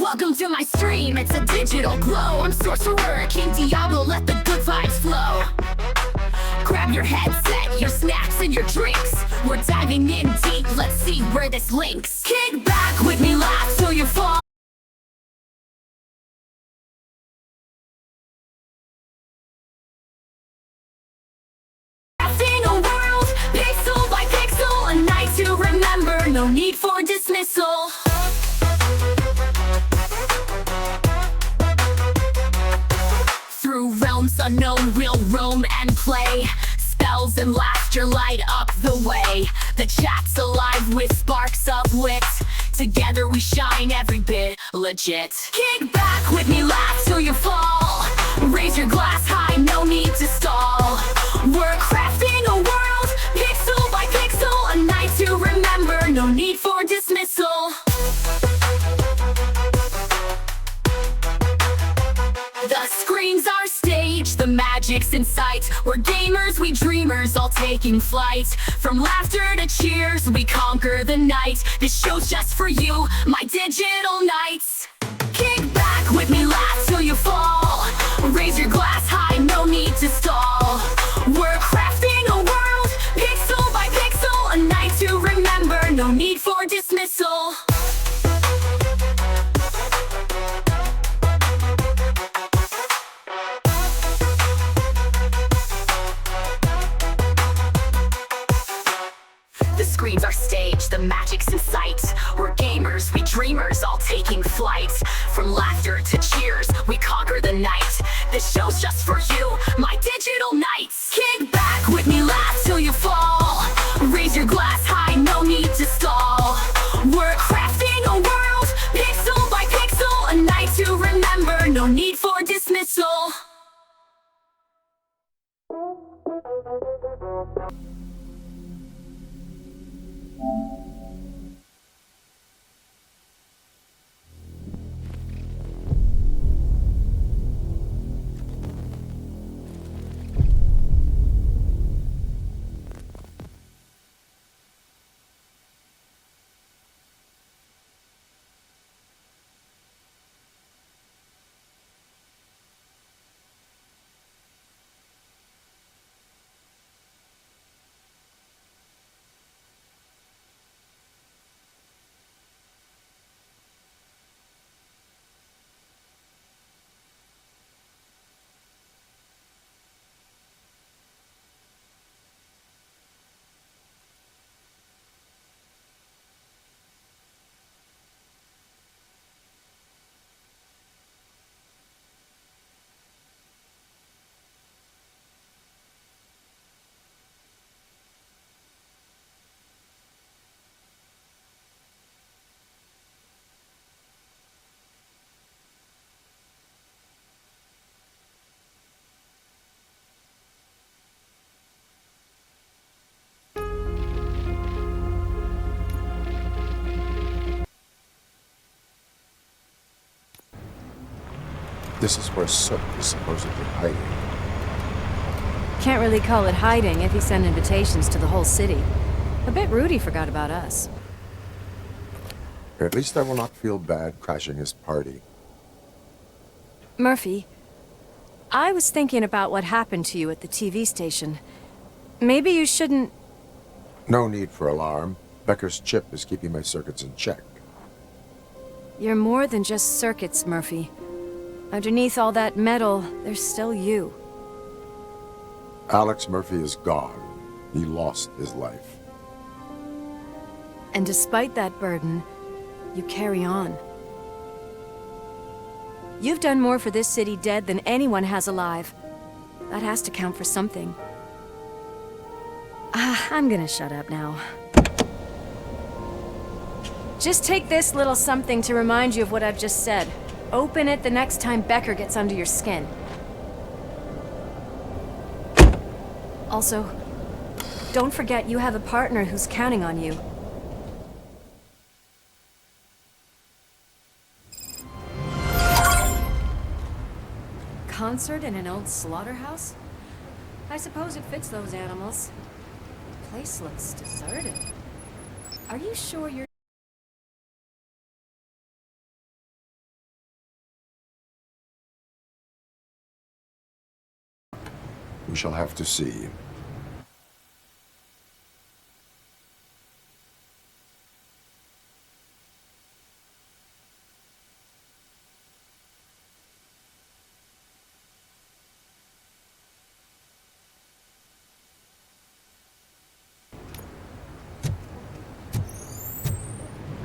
Welcome to my stream, it's a digital glow. I'm Sorcerer, King Diablo, let the good vibes flow. Grab your headset, your snacks and your drinks. We're diving in deep, let's see where this links. Kick back with me, laugh till you fall. Crafting a world, pixel by pixel, a night to remember, no need for dismissal. Through realms unknown, we'll roam and play. Spells and laughter light up the way. The chat's alive with sparks of wit. Together we shine every bit legit. Kick back with me, laugh till you fall. Raise your glass high, no need to stall. We're crafting a world, pixel by pixel, a night to remember, no need for dismissal. The screen's our stage, the magic's in sight. We're gamers, we dreamers, all taking flight. From laughter to cheers, we conquer the night. This show's just for you, my digital knights. Kick back with me, laugh till you fall. Raise your glass high, no need to stall. We're crafting a world, pixel by pixel, a night to remember, no need for dismissal. The screen's our stage, the magic's in sight. We're gamers, we dreamers, all taking flight. From laughter to cheers, we conquer the night. This show's just for you, my digital knights. Kick back with me, laugh till you fall. Raise your glass high, no need to stall. We're crafting a world, pixel by pixel, a night to remember, no need for dismissal. This is where Sook is supposedly hiding. Can't really call it hiding if he sent invitations to the whole city. A bit rude he forgot about us. At least I will not feel bad crashing his party. Murphy, I was thinking about what happened to you at the TV station. Maybe you shouldn't... No need for alarm. Becker's chip is keeping my circuits in check. You're more than just circuits, Murphy. Underneath all that metal, there's still you. Alex Murphy is gone. He lost his life. And despite that burden, you carry on. You've done more for this city dead than anyone has alive. That has to count for something. I'm gonna shut up now. Just take this little something to remind you of what I've just said. Open it the next time Becker gets under your skin. Also, don't forget you have a partner who's counting on you. Concert in an old slaughterhouse? I suppose it fits those animals. The place looks deserted. Are you sure you're We shall have to see.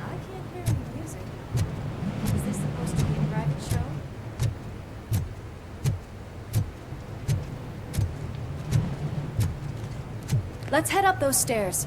I can't hear any music. Is this supposed to be a private show? Let's head up those stairs.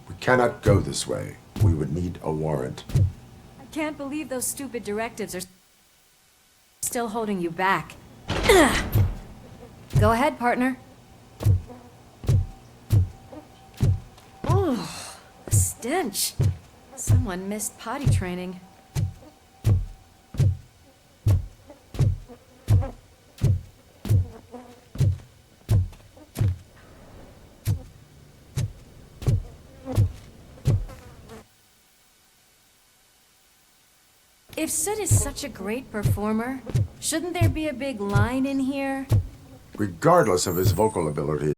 We cannot go this way. We would need a warrant. I can't believe those stupid directives are still holding you back. Go ahead, partner. Oh, the stench. Someone missed potty training. If Sid is such a great performer, shouldn't there be a big line in here? Regardless of his vocal ability,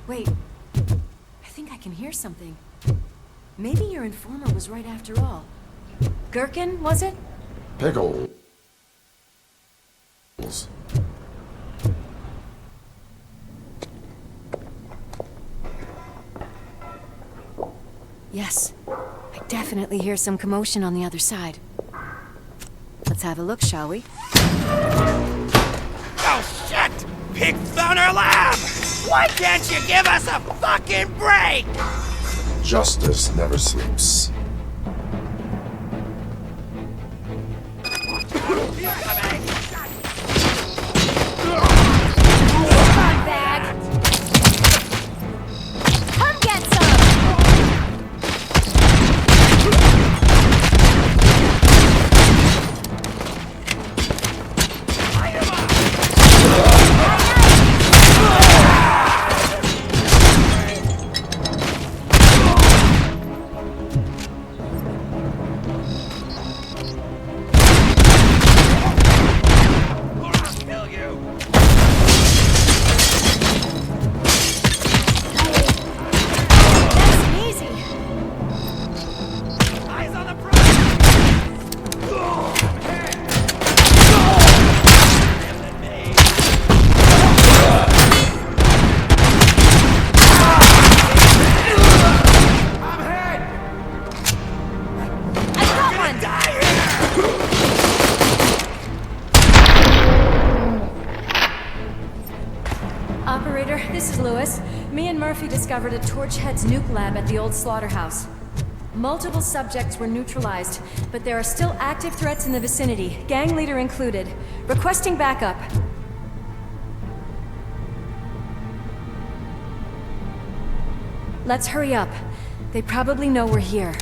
Wait, I think I can hear something. Maybe your informer was right after all. Gherkin, was it? Pickles. Yes, I definitely hear some commotion on the other side. Let's have a look, shall we? Oh shit! Pig Thunder Lab! Why can't you give us a fucking break? Justice never sleeps. Bag! Come get some! Operator, this is Lewis. Me and Murphy discovered a Torchhead's nuke lab at the old slaughterhouse. Multiple subjects were neutralized, but there are still active threats in the vicinity, gang leader included. Requesting backup. Let's hurry up. They probably know we're here.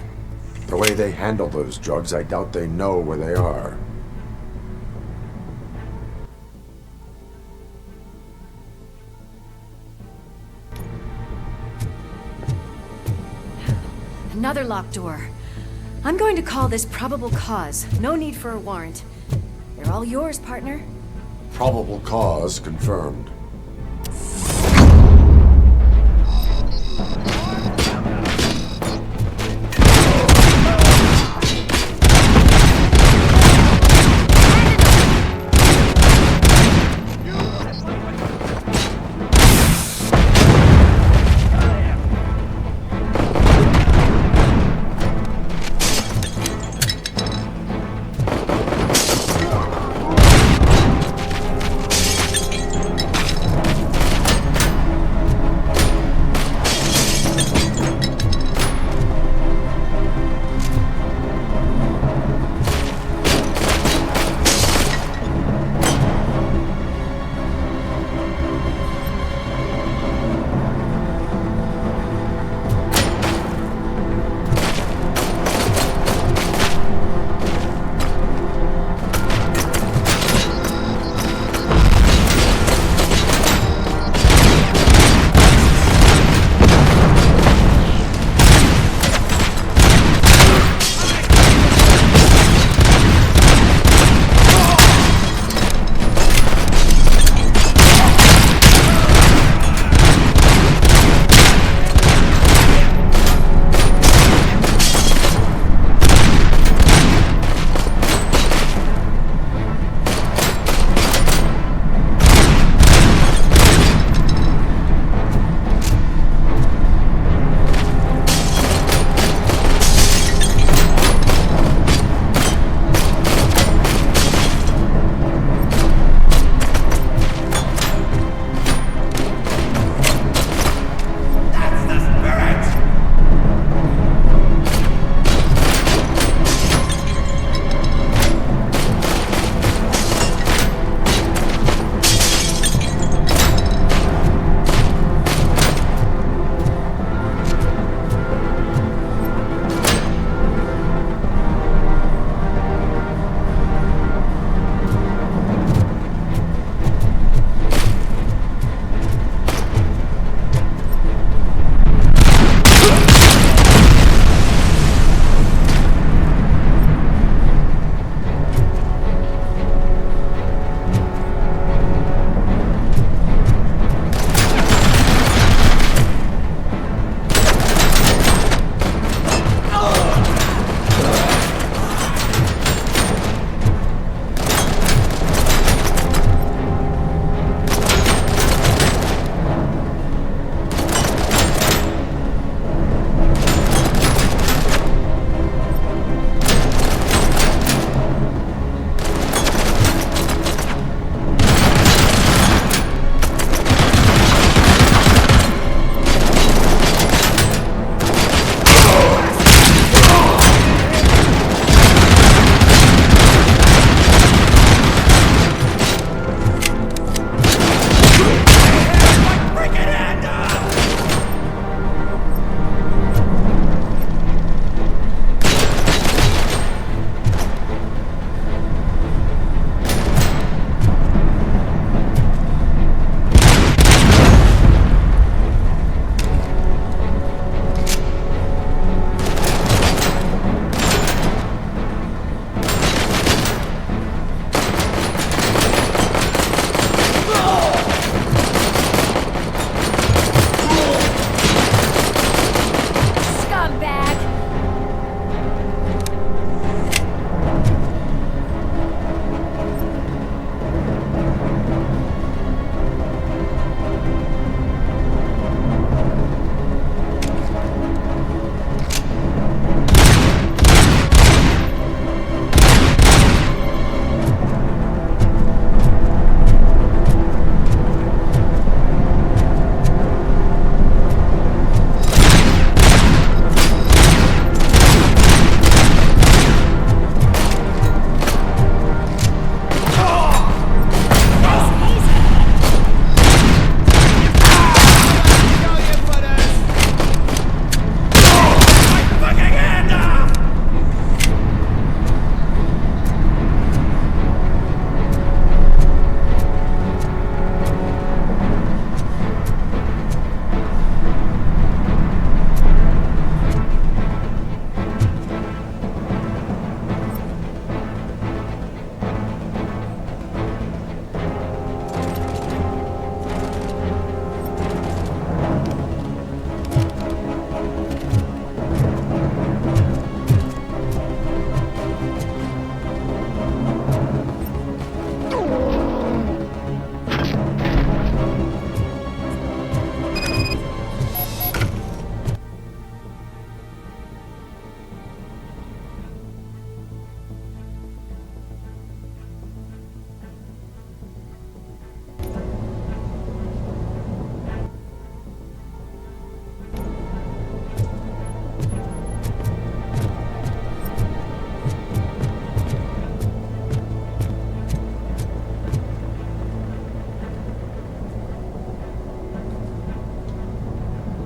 The way they handle those drugs, I doubt they know where they are. Another locked door. I'm going to call this probable cause. No need for a warrant. They're all yours, partner. Probable cause confirmed.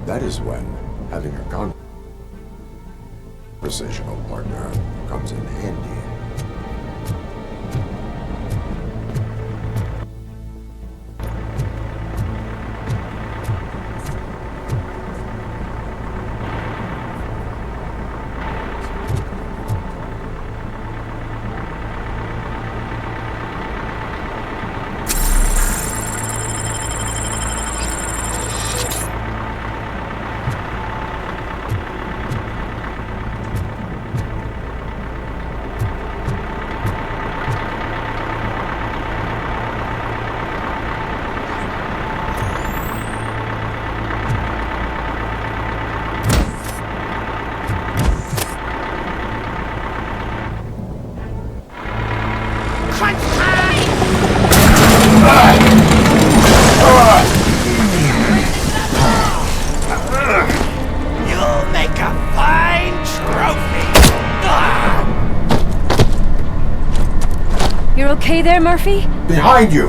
That is when having a conversational partner comes in handy. Crunch time! You'll make a fine trophy! You're okay there, Murphy? Behind you!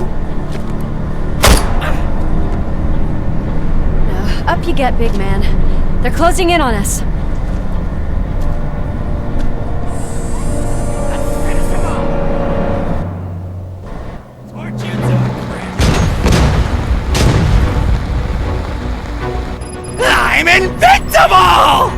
Up you get, big man. They're closing in on us. I'm invincible!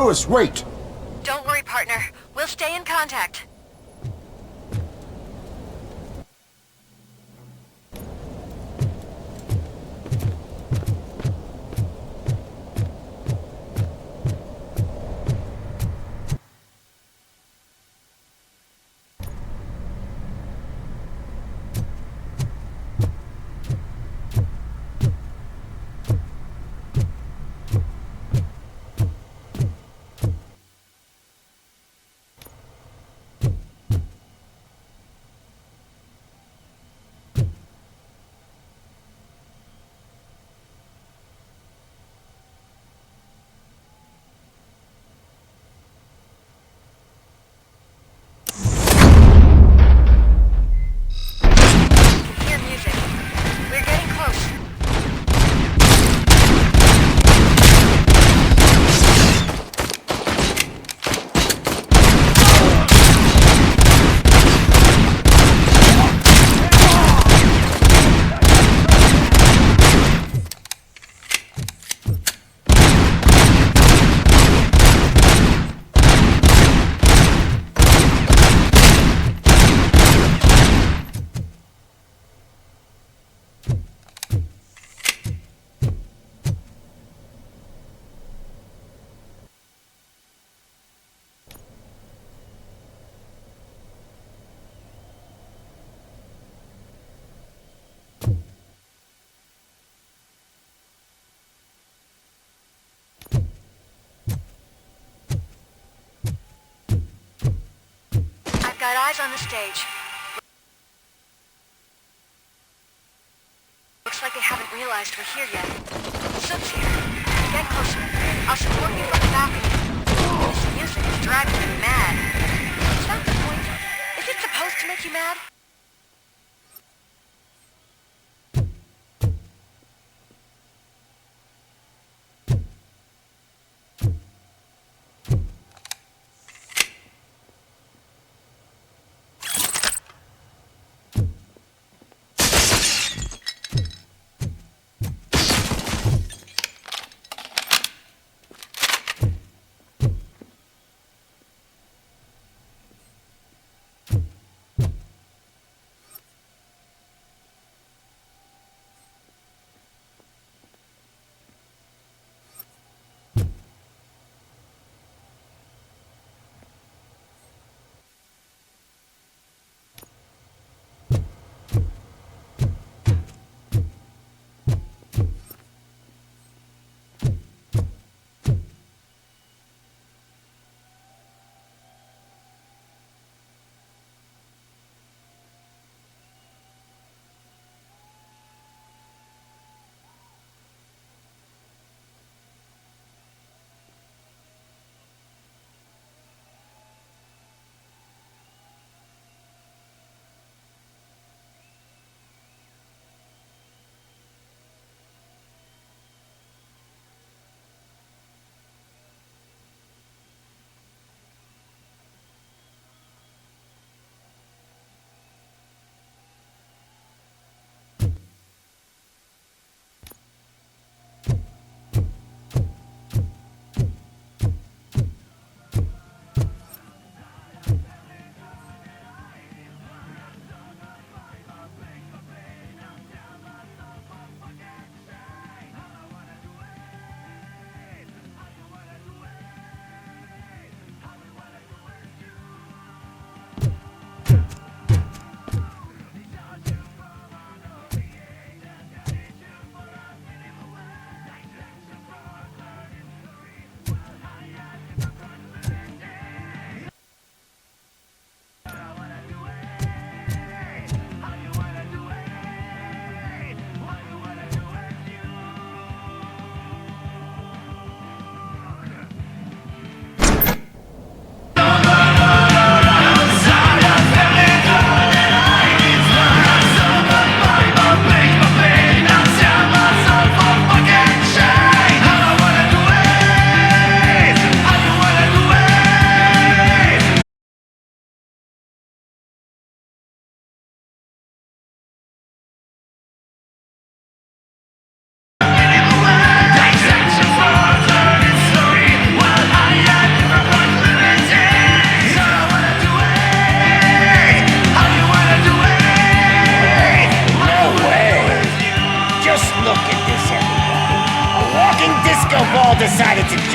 Lewis, wait! Don't worry, partner. We'll stay in contact. Hear music. We're getting close. I've got eyes on the stage. Looks like they haven't realized we're here yet. Soup's here. Get closer. I'll support you from the balcony. This music is driving me mad. Is that the point? Is it supposed to make you mad?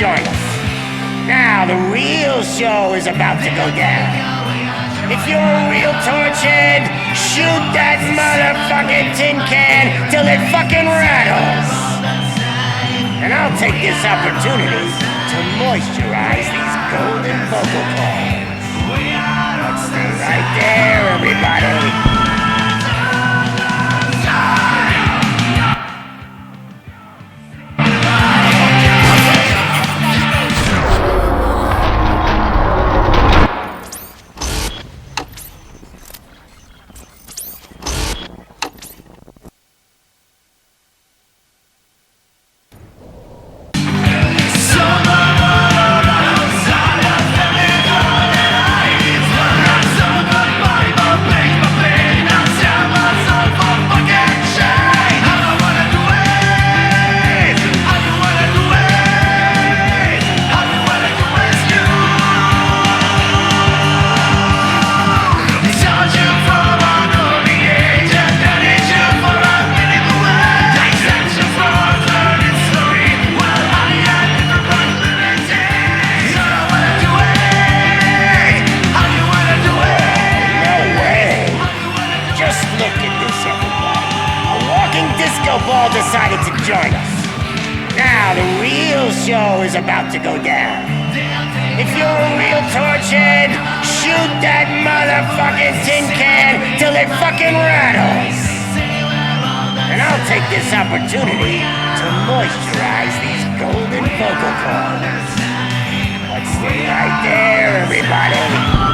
join us. Now the real show is about to go down. If you're a real torchhead, shoot that motherfucking tin can till it fucking rattles. And I'll take this opportunity to moisturize these golden vocal cords. Let's stay right there, everybody. Ball decided to join us. Now the real show is about to go down. If you're a real torchhead, shoot that motherfucking tin can till it fucking rattles. And I'll take this opportunity to moisturize these golden vocal cords. Let's stay right there, everybody.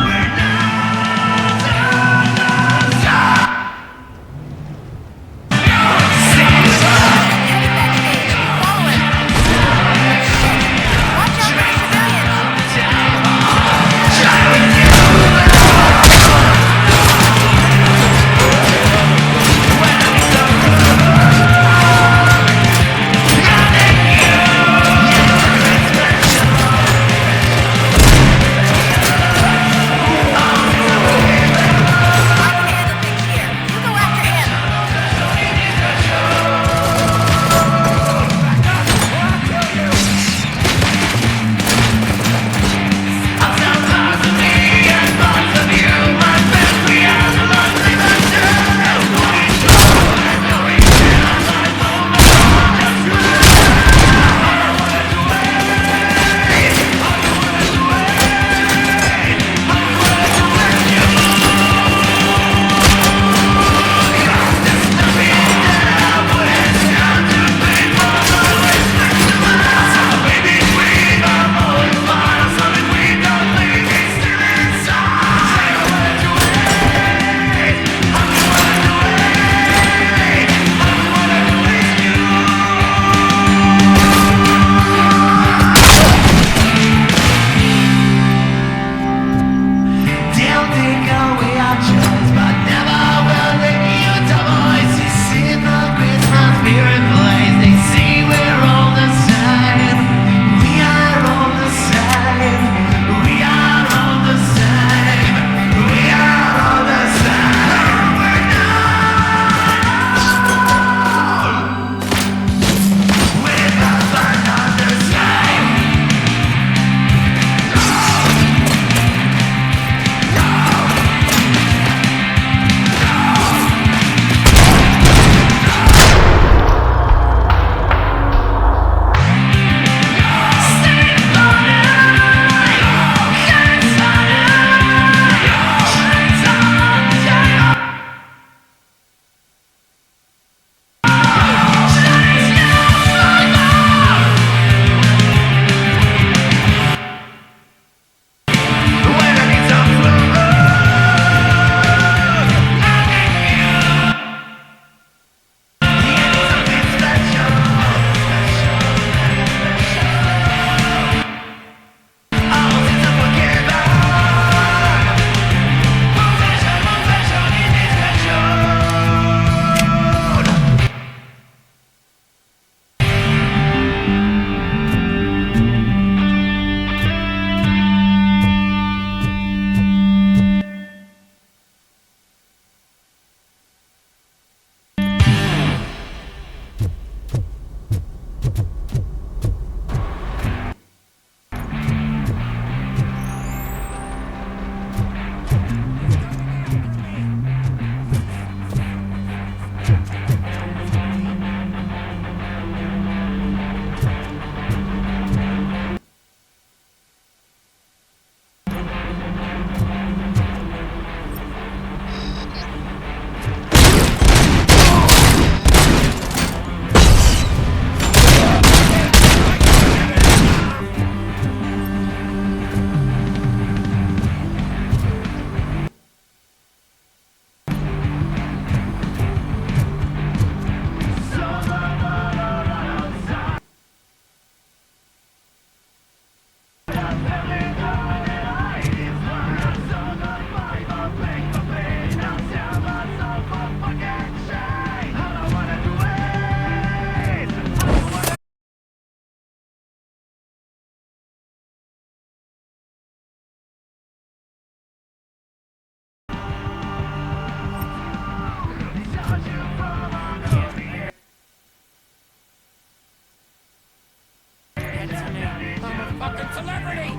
fucking celebrity!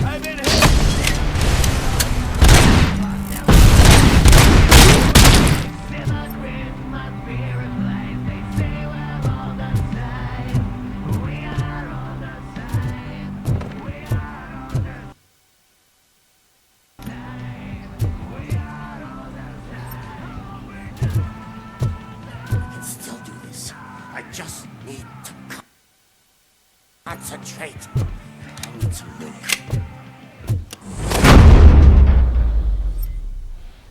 I've been hit. I can still do this. I just need to concentrate. I need some nuke.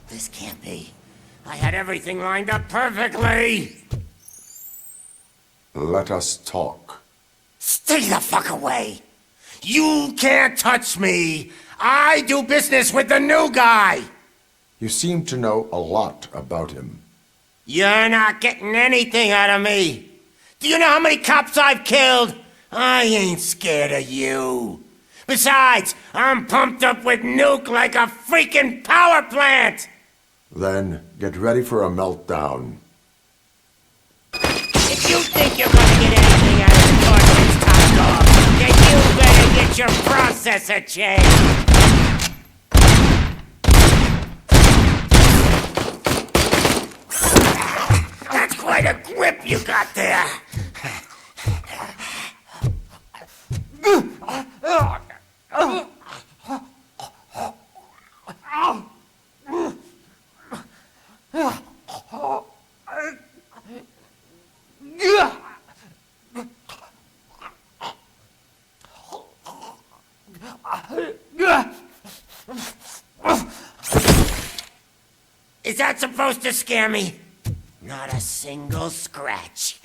This can't be. I had everything lined up perfectly. Let us talk. Stay the fuck away. You can't touch me. I do business with the new guy. You seem to know a lot about him. You're not getting anything out of me. Do you know how many cops I've killed? I ain't scared of you. Besides, I'm pumped up with nuke like a freaking power plant. Then get ready for a meltdown. If you think you're gonna get anything out of Torch's top dog, then you better get your processor changed. That's quite a grip you got there. Is that supposed to scare me? Not a single scratch.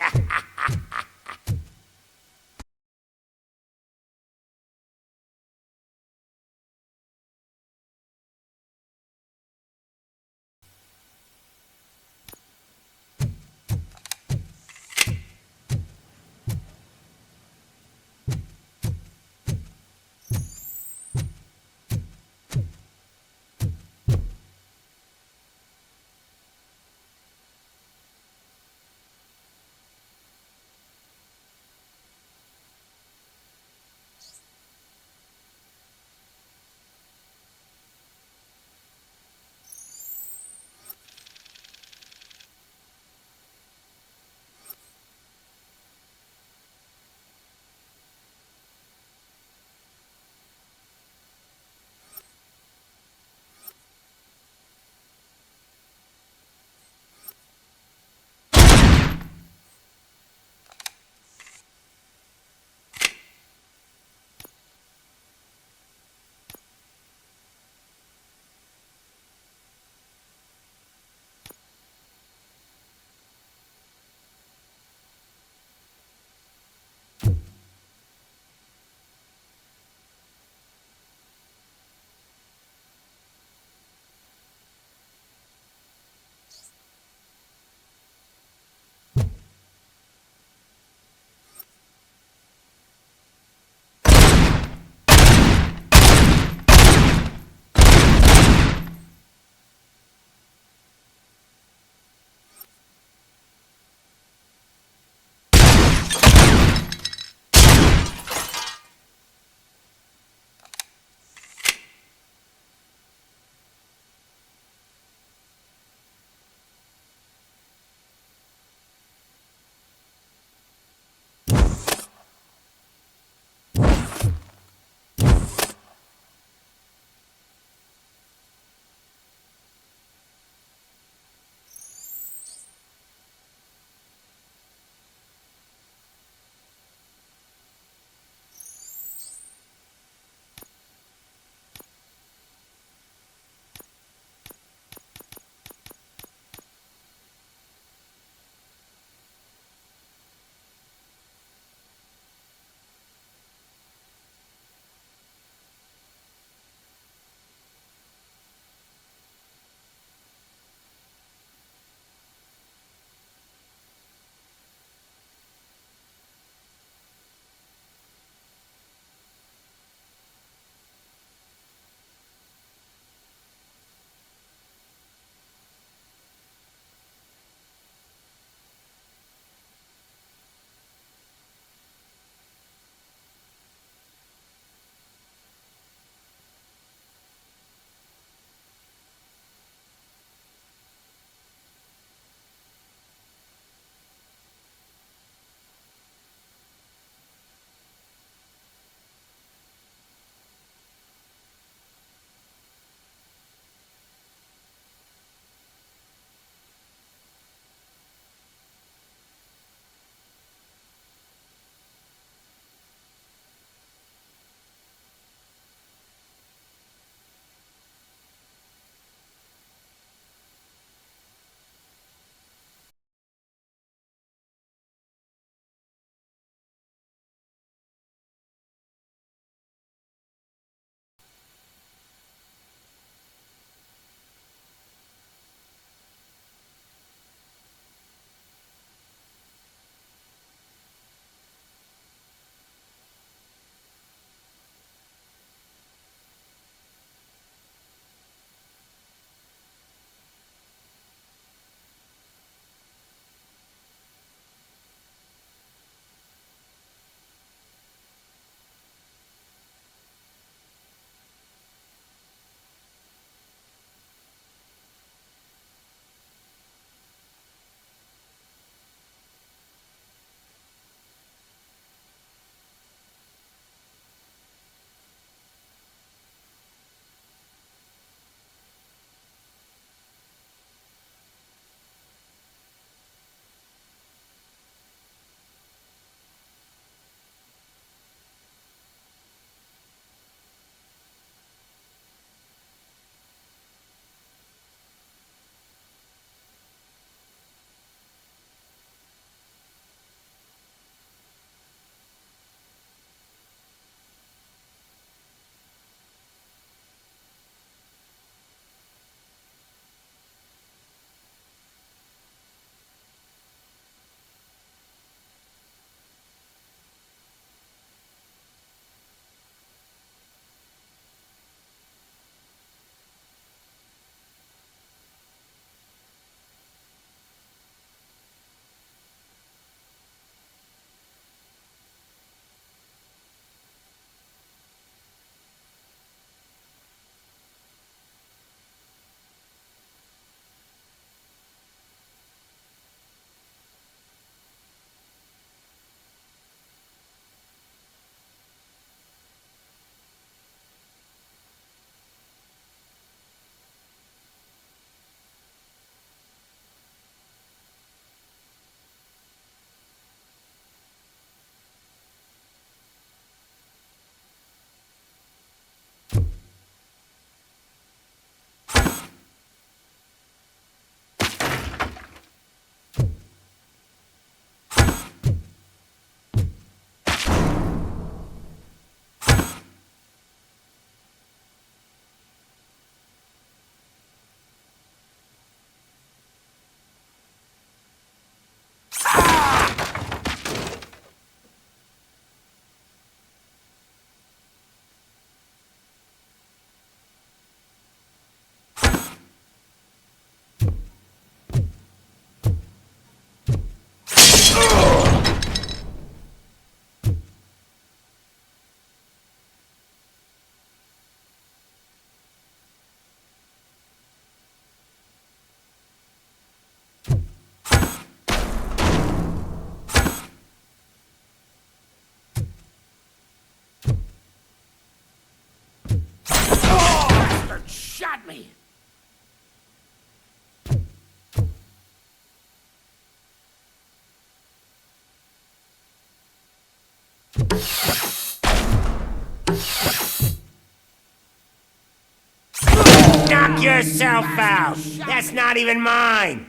Knock yourself out! That's not even mine!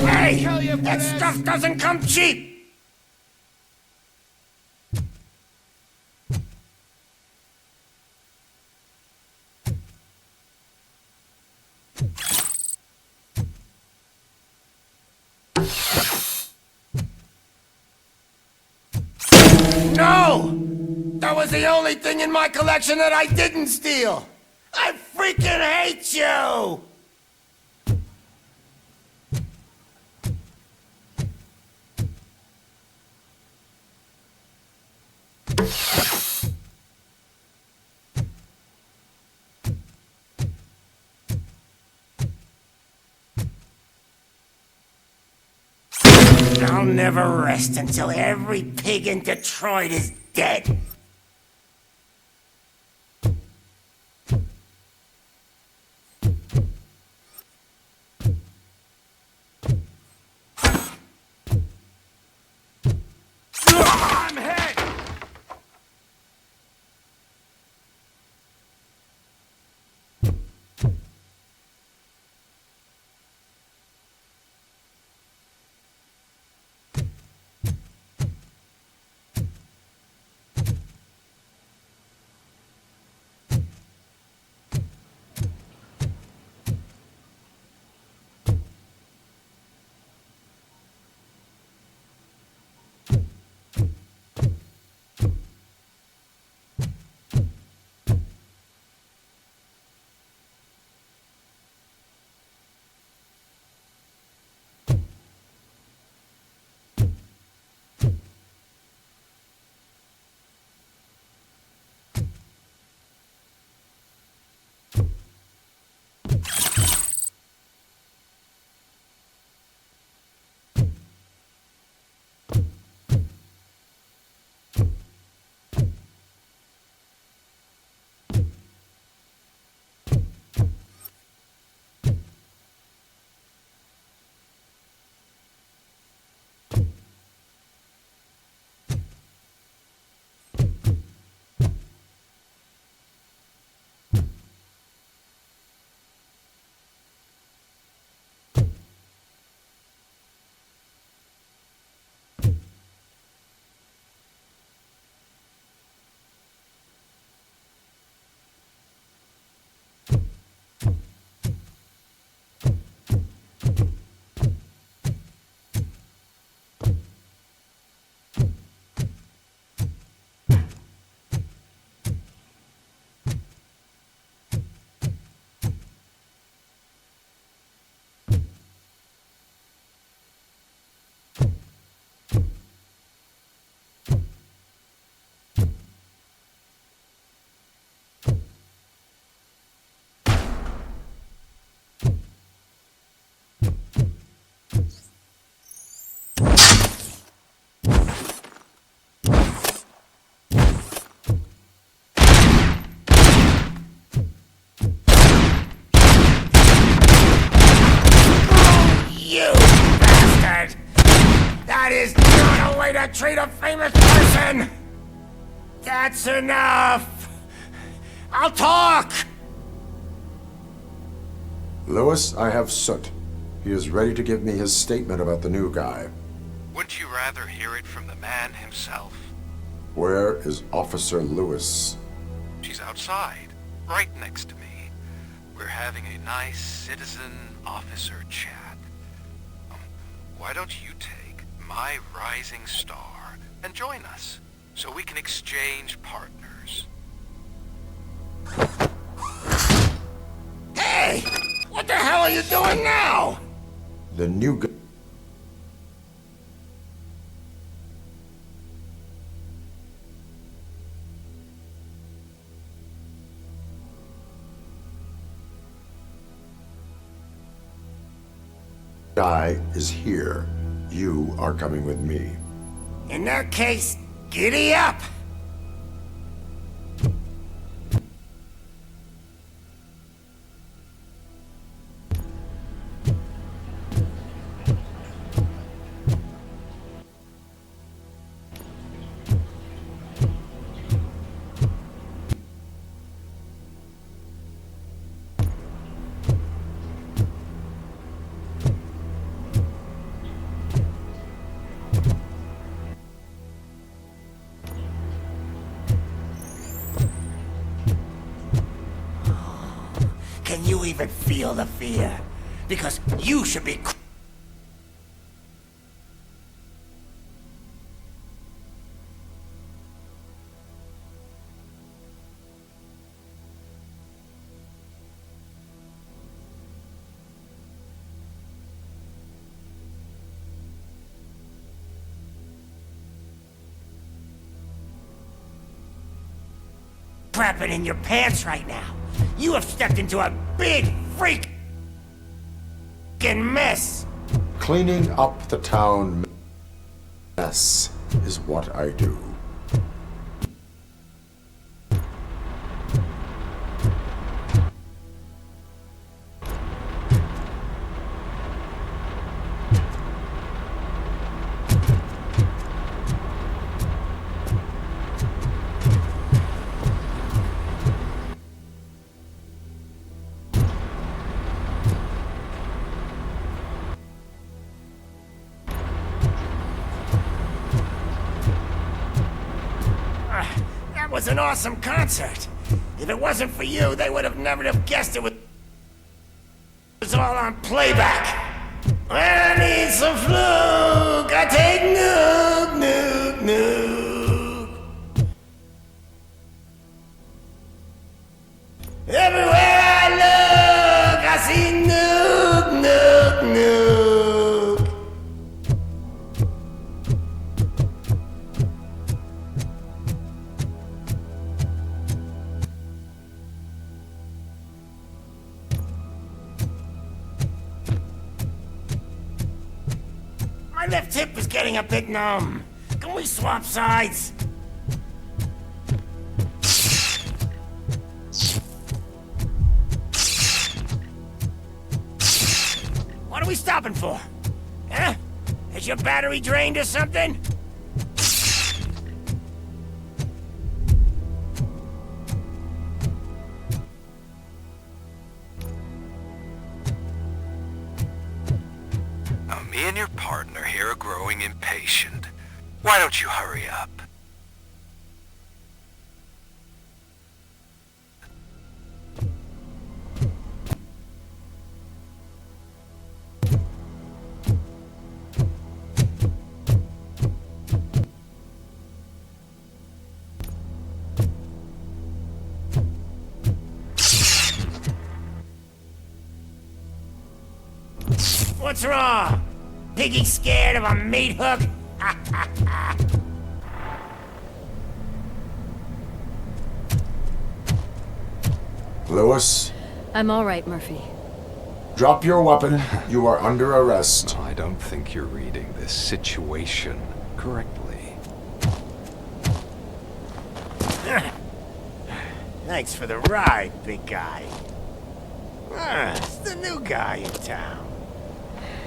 Hey! That stuff doesn't come cheap! No! That was the only thing in my collection that I didn't steal! I freaking hate you! I'll never rest until every pig in Detroit is dead. I'm hit! That is not a way to treat a famous person! That's enough! I'll talk! Lewis, I have Soot. He is ready to give me his statement about the new guy. Wouldn't you rather hear it from the man himself? Where is Officer Lewis? She's outside, right next to me. We're having a nice citizen-officer chat. Why don't you take my rising star and join us, so we can exchange partners? Hey! What the hell are you doing now? The new guy. Is here. You are coming with me. In that case, giddy up! even feel the fear. Because you should be crapping in your pants right now. You have stepped into a big freaking mess. Cleaning up the town mess is what I do. That was an awesome concert. If it wasn't for you, they would have never have guessed it was all on playback. When I need some fluke, I take Nuke, Nuke, Nuke. Everywhere I look, I see Nuke, Nuke, Nuke. My left hip is getting a bit numb. Can we swap sides? What are we stopping for? Huh? Is your battery drained or something? Now, me and your partner here are growing impatient. Why don't you hurry up? What's wrong? Piggy scared of a meat hook? Lewis, I'm all right, Murphy. drop your weapon. You are under arrest. I don't think you're reading this situation correctly. Thanks for the ride, big guy. It's the new guy in town.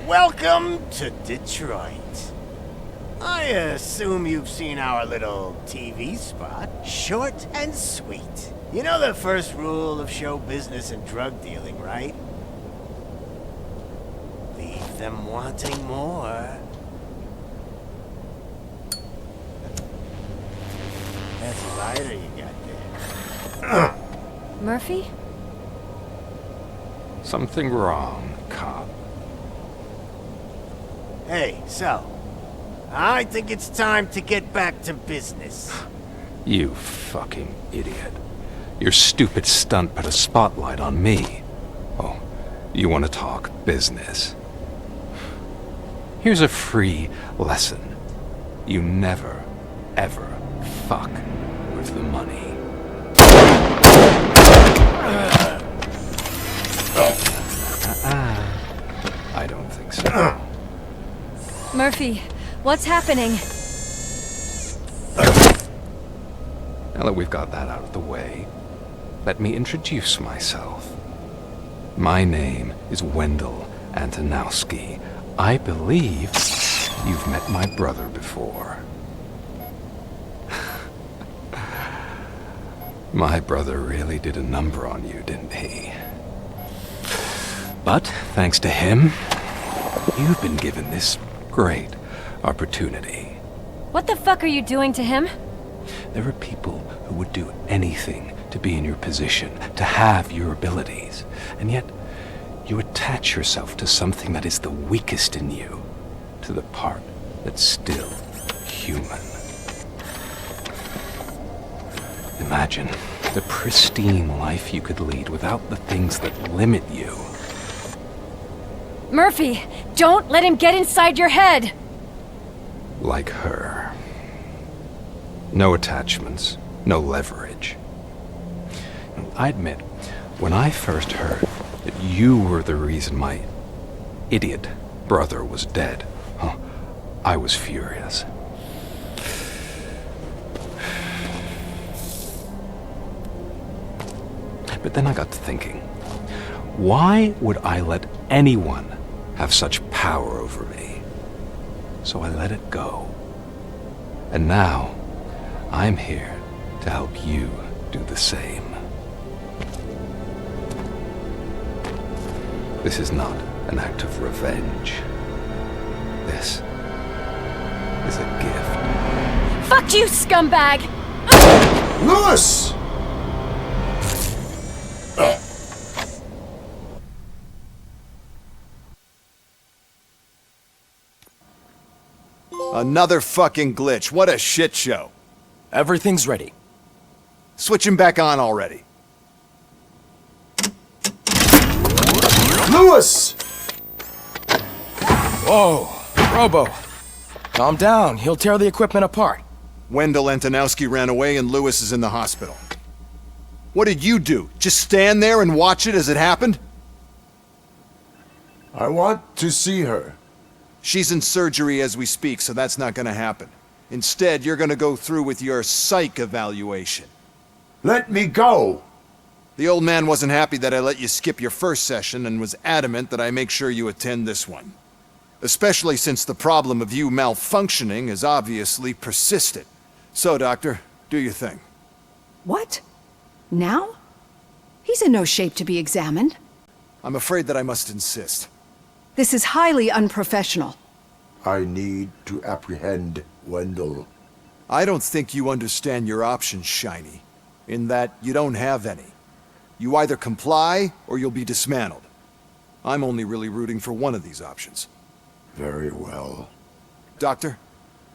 Welcome to Detroit. I assume you've seen our little TV spot. Short and sweet. You know the first rule of show business and drug dealing, right? Leave them wanting more. That's a lighter you got there. Murphy? Something wrong, cop. Hey, so, I think it's time to get back to business. You fucking idiot. Your stupid stunt put a spotlight on me. Oh, you want to talk business? Here's a free lesson. You never, ever fuck with the money. I don't think so. Murphy, what's happening? Now that we've got that out of the way, let me introduce myself. My name is Wendell Antonowski. I believe you've met my brother before. My brother really did a number on you, didn't he? But thanks to him, you've been given this great opportunity. What the fuck are you doing to him? There are people who would do anything to be in your position, to have your abilities, and yet You attach yourself to something that is the weakest in you, to the part that's still human. Imagine the pristine life you could lead without the things that limit you. Murphy, don't let him get inside your head! Like her. No attachments, no leverage. I admit, when I first heard that you were the reason my idiot brother was dead, I was furious. But then I got to thinking, why would I let anyone have such power over me? So I let it go. And now, I'm here to help you do the same. This is not an act of revenge. This is a gift. Fuck you, scumbag! Lewis! Another fucking glitch. What a shit show. Everything's ready. Switch him back on already. Lewis! Whoa, Robo. Calm down. He'll tear the equipment apart. Wendell Antonowski ran away and Lewis is in the hospital. What did you do? Just stand there and watch it as it happened? I want to see her. She's in surgery as we speak, so that's not gonna happen. Instead, you're gonna go through with your psych evaluation. Let me go! The old man wasn't happy that I let you skip your first session and was adamant that I make sure you attend this one. Especially since the problem of you malfunctioning has obviously persisted. So, Doctor, do your thing. What? Now? He's in no shape to be examined. I'm afraid that I must insist. This is highly unprofessional. I need to apprehend Wendell. I don't think you understand your options, Shiny. In that you don't have any. You either comply, or you'll be dismantled. I'm only really rooting for one of these options. Very well. Doctor?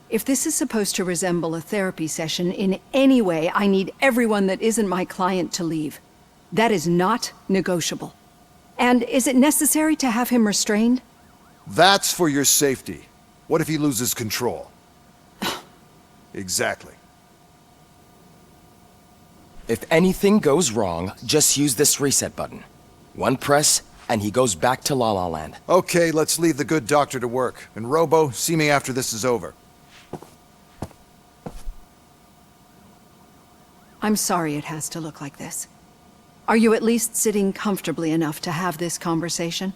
If this is supposed to resemble a therapy session in any way, I need everyone that isn't my client to leave. That is not negotiable. And is it necessary to have him restrained? That's for your safety. What if he loses control? Exactly. If anything goes wrong, just use this reset button. One press, and he goes back to La La Land. Okay, let's leave the good doctor to work. And Robo, see me after this is over. I'm sorry it has to look like this. Are you at least sitting comfortably enough to have this conversation?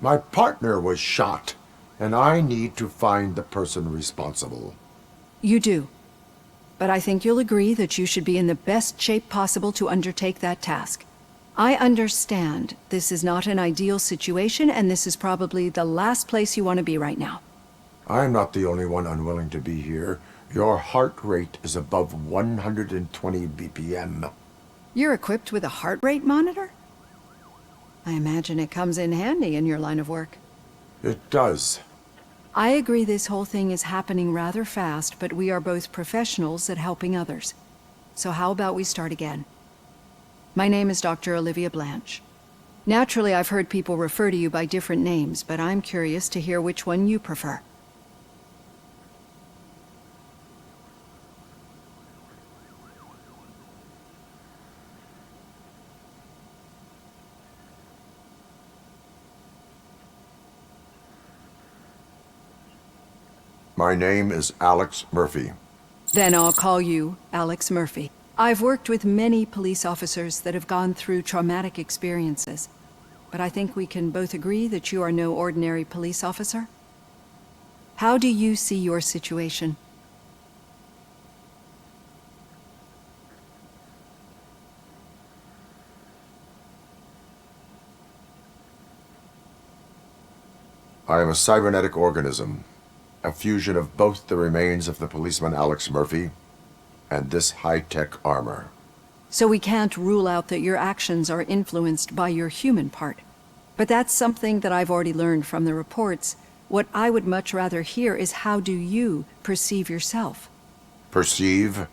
My partner was shot, and I need to find the person responsible. You do. But I think you'll agree that you should be in the best shape possible to undertake that task. I understand this is not an ideal situation, and this is probably the last place you want to be right now. I'm not the only one unwilling to be here. Your heart rate is above 120 BPM. You're equipped with a heart rate monitor? I imagine it comes in handy in your line of work. It does. I agree this whole thing is happening rather fast, but we are both professionals at helping others. So how about we start again? My name is Dr. Olivia Blanche. Naturally, I've heard people refer to you by different names, but I'm curious to hear which one you prefer. My name is Alex Murphy. Then I'll call you Alex Murphy. I've worked with many police officers that have gone through traumatic experiences, but I think we can both agree that you are no ordinary police officer. How do you see your situation? I am a cybernetic organism, a fusion of both the remains of the policeman Alex Murphy and this high-tech armor. So we can't rule out that your actions are influenced by your human part. But that's something that I've already learned from the reports. What I would much rather hear is how do you perceive yourself? Perceive?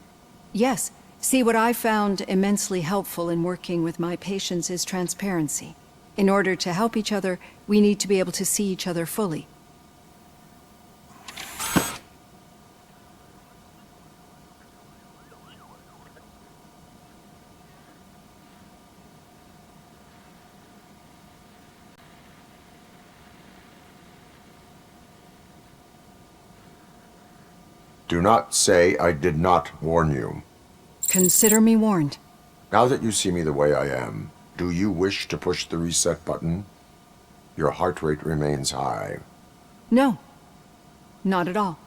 Yes. See, what I found immensely helpful in working with my patients is transparency. In order to help each other, we need to be able to see each other fully. Do not say I did not warn you. Consider me warned. Now that you see me the way I am, do you wish to push the reset button? Your heart rate remains high. No. Not at all.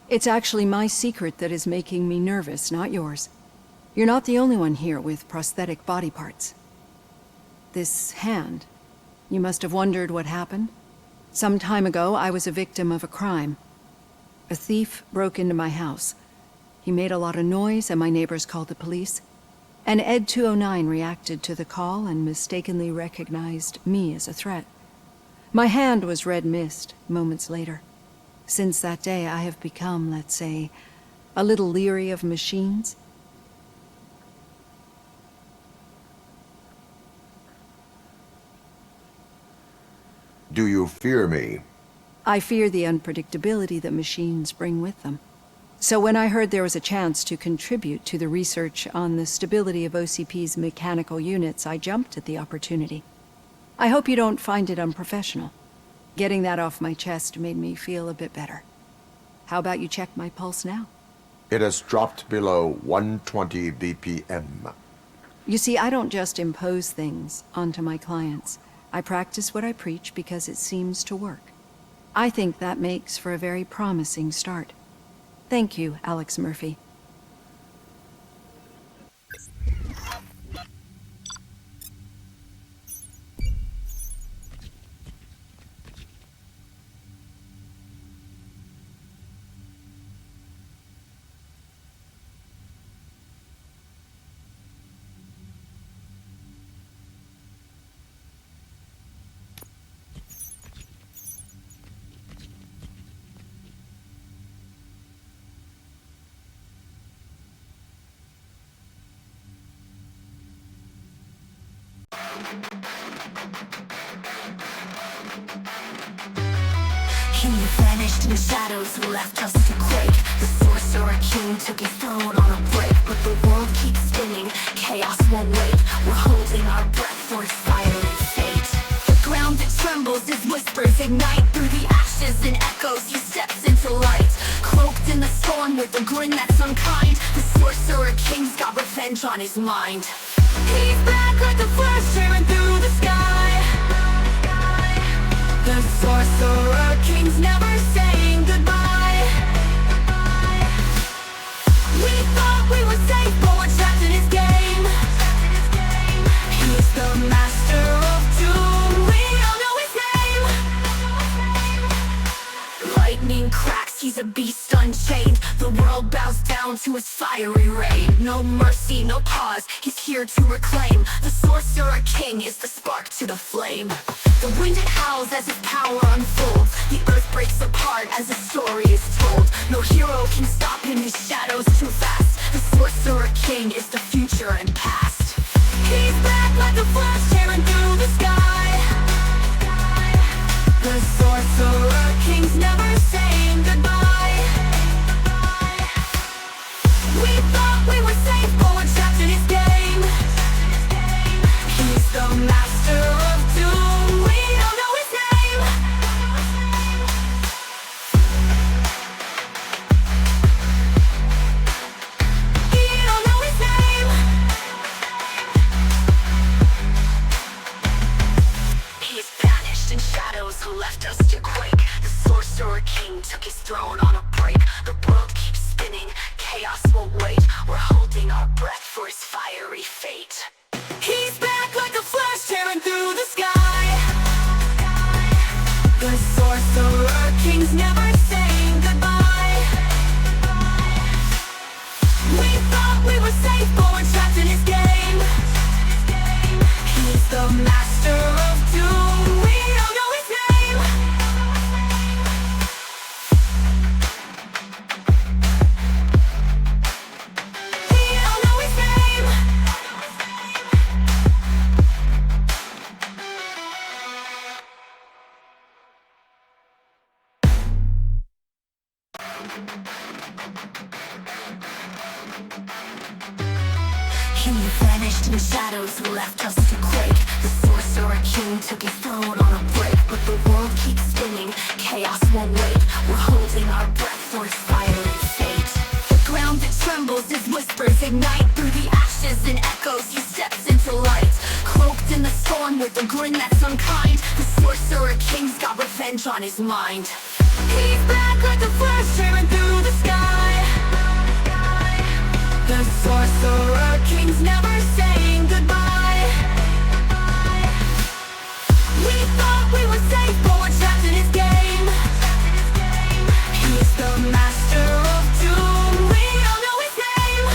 It's actually my secret that is making me nervous, not yours. You're not the only one here with prosthetic body parts. This hand, you must have wondered what happened. Some time ago, I was a victim of a crime. A thief broke into my house. He made a lot of noise and my neighbors called the police. And Ed 209 reacted to the call and mistakenly recognized me as a threat. My hand was red mist moments later. Since that day, I have become, let's say, a little leery of machines. Do you fear me? I fear the unpredictability that machines bring with them. So when I heard there was a chance to contribute to the research on the stability of OCP's mechanical units, I jumped at the opportunity. I hope you don't find it unprofessional. Getting that off my chest made me feel a bit better. How about you check my pulse now? It has dropped below 120 BPM. You see, I don't just impose things onto my clients. I practice what I preach because it seems to work. I think that makes for a very promising start. Thank you, Alex Murphy. He vanished in the shadows, left us to quake. The sorcerer king took his throne on a break, but the world keeps spinning, chaos won't wait. We're holding our breath for its fiery fate. The ground that trembles as whispers ignite. Through the ashes and echoes he steps into light. Cloaked in the storm with a grin that's unkind. The sorcerer king's got revenge on his mind. He's back like the flash tearing through the sky. The sorcerer king's never saying goodbye. We thought we were safe, but we're trapped in his game. He's the master of doom, we all know his name. Lightning cracks, he's a beast unchained. The world bows down to his fiery rain. No mercy, no pause, he's here to reclaim. The sorcerer king is the spark to the flame. The wind it howls as his power unfolds. The earth breaks apart as the story is told. No hero can stop him, his shadow's too fast. The sorcerer king is the future and past. He's back like a flash tearing through the sky. The sorcerer king's never saying goodbye. We thought we were safe, but we're trapped in his game. He's the master of doom, we don't know his name. We don't know his name. He's vanished in shadows, who left us to quake. The sorcerer king took his throne on a break. The world keeps spinning, chaos won't wait. We're holding our breath for his fiery fate. He's back like a flash tearing through the sky. The sorcerer King's never saying goodbye. We thought we were safe, but we're trapped in his game. He's the master of doom. We don't know his name. We don't know his name. He vanished in the shadows, left us to quake. The Sorcerer King took his throne on a break, but the world keeps spinning, chaos won't wait. We're holding our breath for its fiery fate. The ground that trembles, his whispers ignite. Through the ashes and echoes, he steps into light. Cloaked in the storm with a grin that's unkind, the Sorcerer King's got revenge on his mind. He's back like the flash tearing through the sky. The Sorcerer King's never saying goodbye. We thought we were safe, but we're trapped in his game. He's the master of doom. We don't know his name.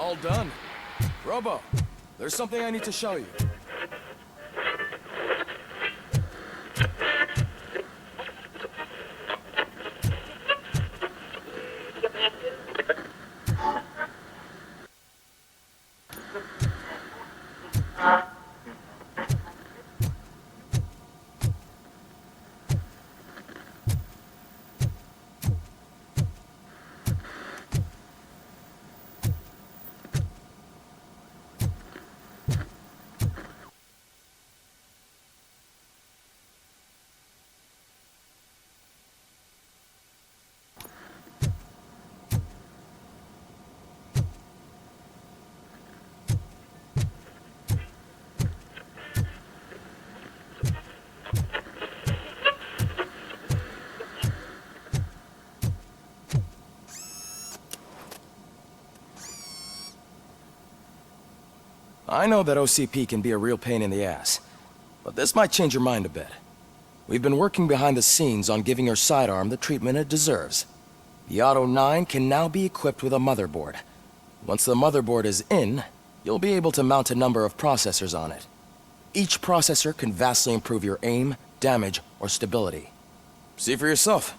All done. Robo, there's something I need to show you. I know that OCP can be a real pain in the ass, but this might change your mind a bit. We've been working behind the scenes on giving your sidearm the treatment it deserves. The Auto 9 can now be equipped with a motherboard. Once the motherboard is in, you'll be able to mount a number of processors on it. Each processor can vastly improve your aim, damage, or stability. See for yourself.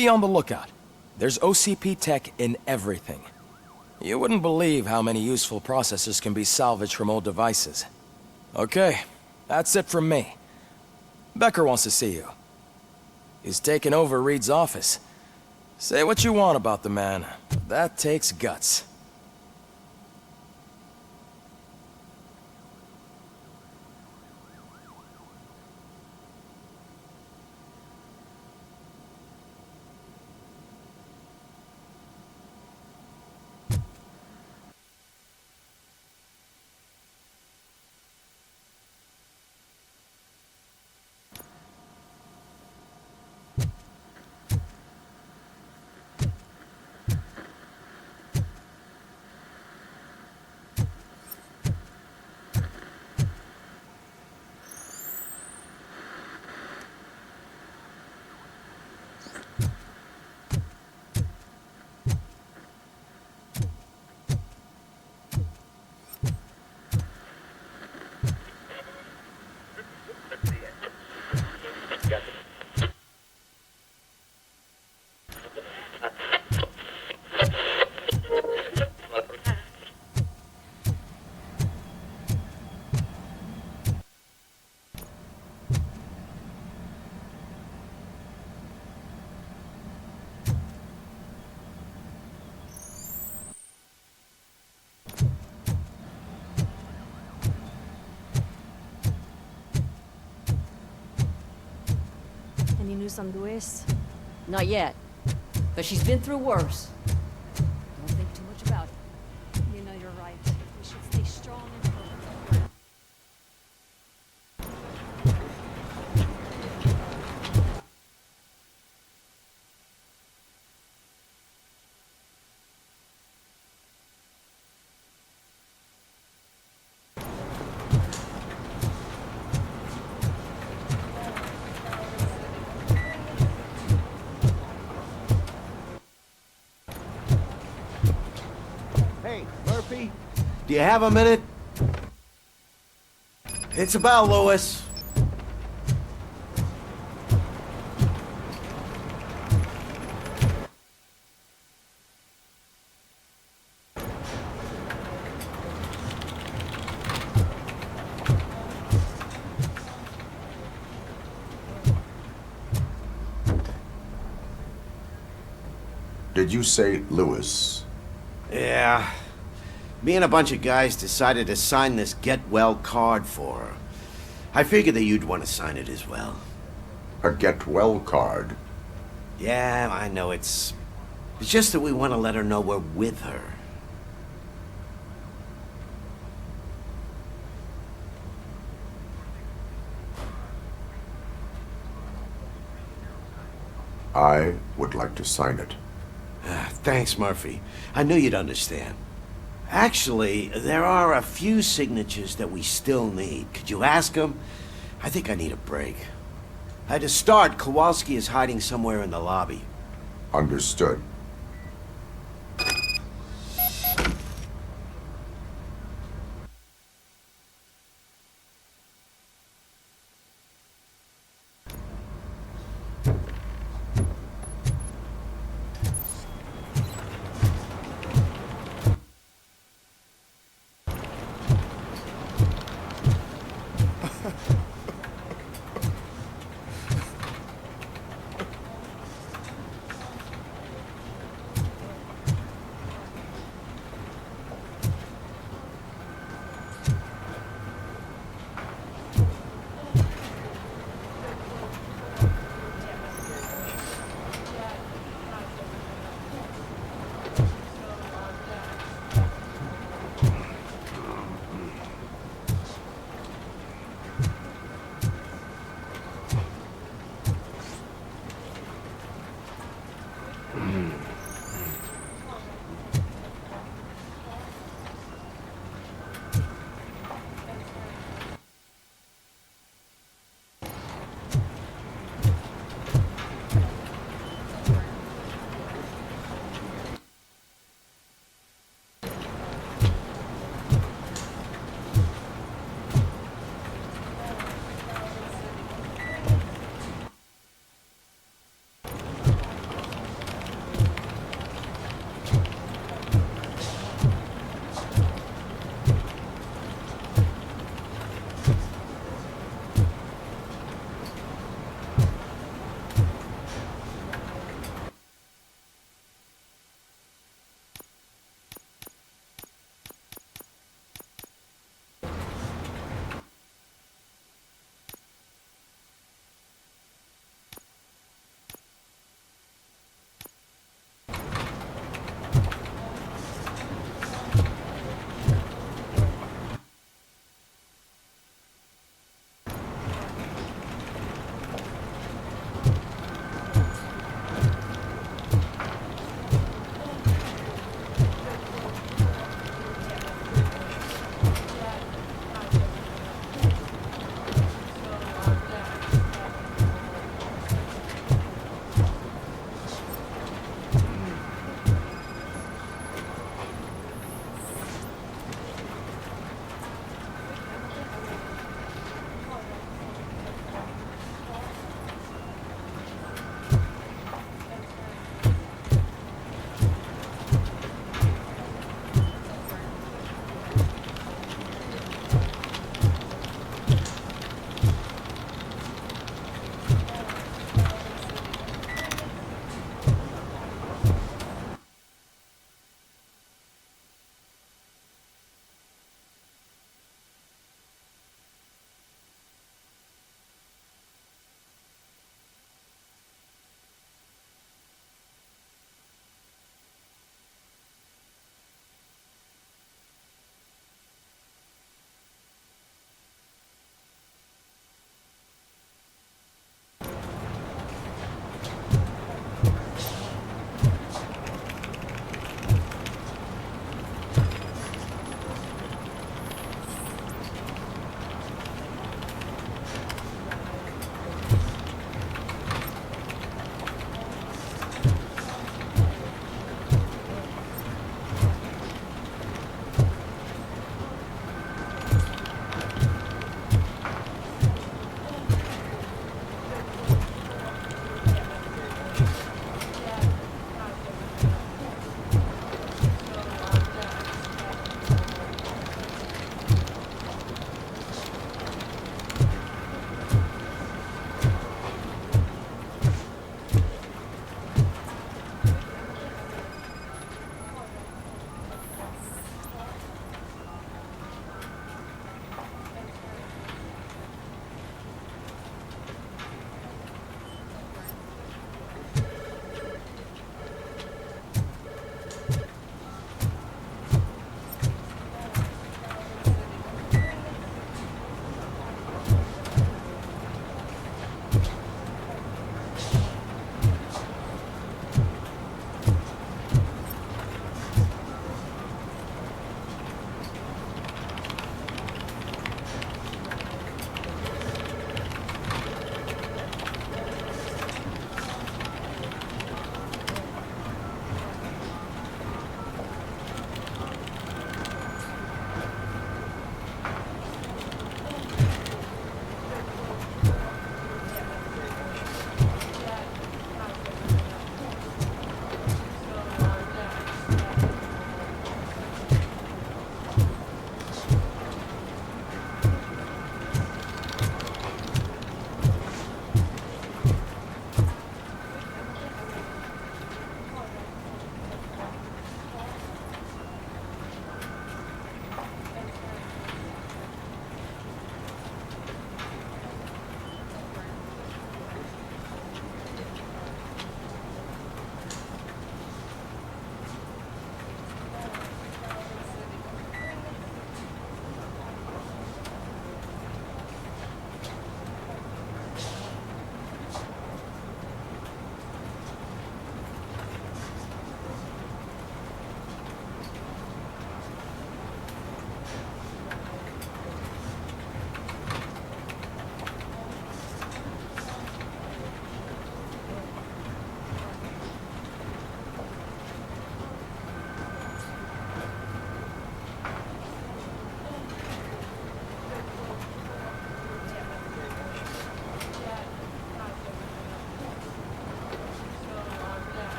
Be on the lookout. There's OCP tech in everything. You wouldn't believe how many useful processors can be salvaged from old devices. Okay, that's it from me. Becker wants to see you. He's taken over Reed's office. Say what you want about the man, but that takes guts. Any news on Luis? Not yet. But she's been through worse. Don't think too much about it. You know you're right. We should stay strong and focused. Hey, Murphy, do you have a minute? It's about Lewis. Did you say Lewis? Yeah. Me and a bunch of guys decided to sign this get well card for her. I figured that you'd want to sign it as well. A get well card? Yeah, I know it's just that we want to let her know we're with her. I would like to sign it. Thanks, Murphy. I knew you'd understand. Actually, there are a few signatures that we still need. Could you ask them? I think I need a break. To start, Kowalski is hiding somewhere in the lobby. Understood.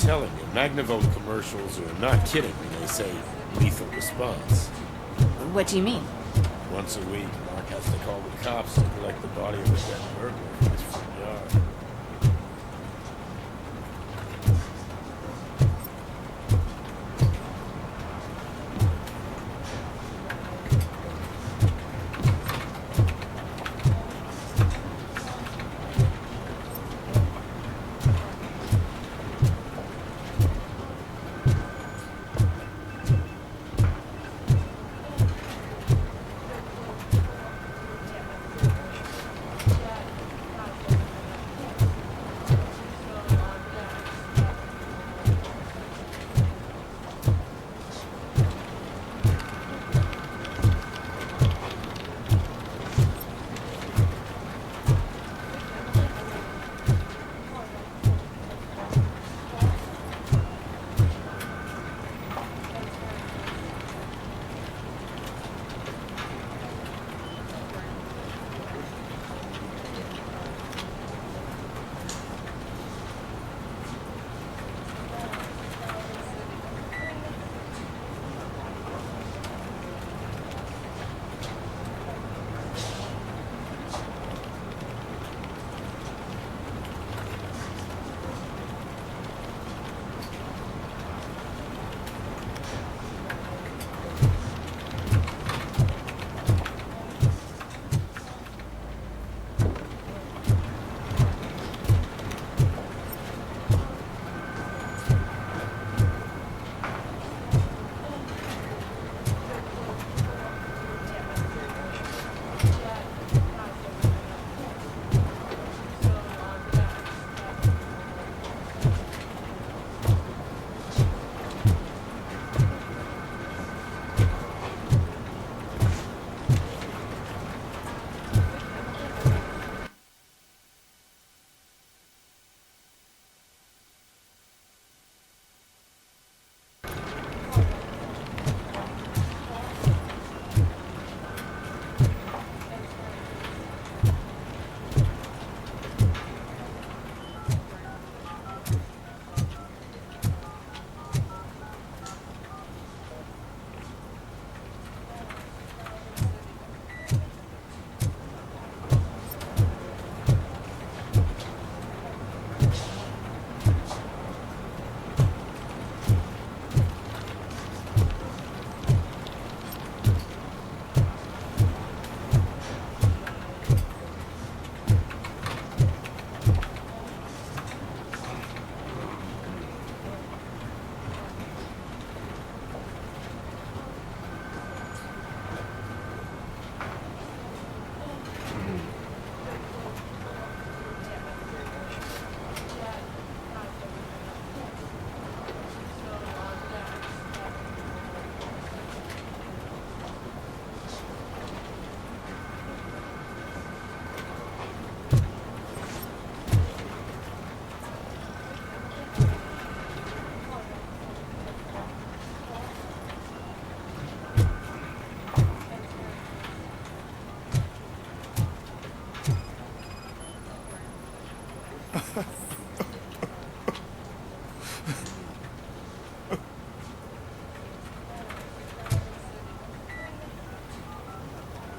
telling you, Magnavolt commercials are not kidding when they say lethal response. What do you mean? Once a week, Mark has to call the cops to collect the body of a dead burglar from his front yard.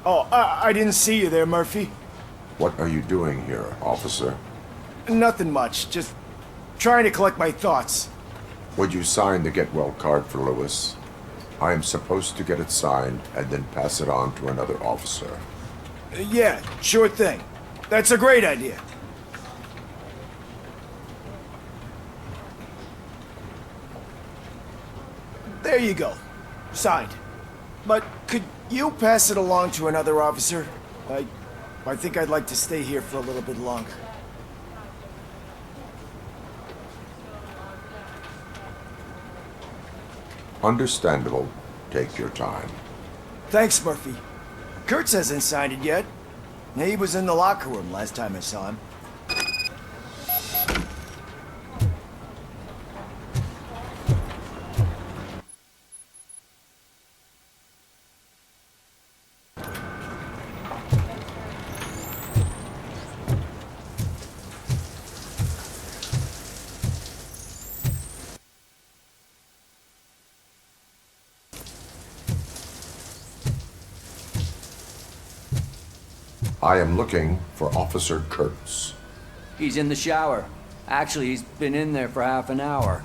Oh, I didn't see you there, Murphy. What are you doing here, officer? Nothing much, just trying to collect my thoughts. Would you sign the get well card for Lewis? I am supposed to get it signed and then pass it on to another officer. Yeah, sure thing. That's a great idea. There you go. Signed. But could you pass it along to another officer? I think I'd like to stay here for a little bit longer. Understandable. Take your time. Thanks, Murphy. Kurtz hasn't signed it yet. He was in the locker room last time I saw him. I am looking for Officer Kurtz. He's in the shower. Actually, he's been in there for half an hour.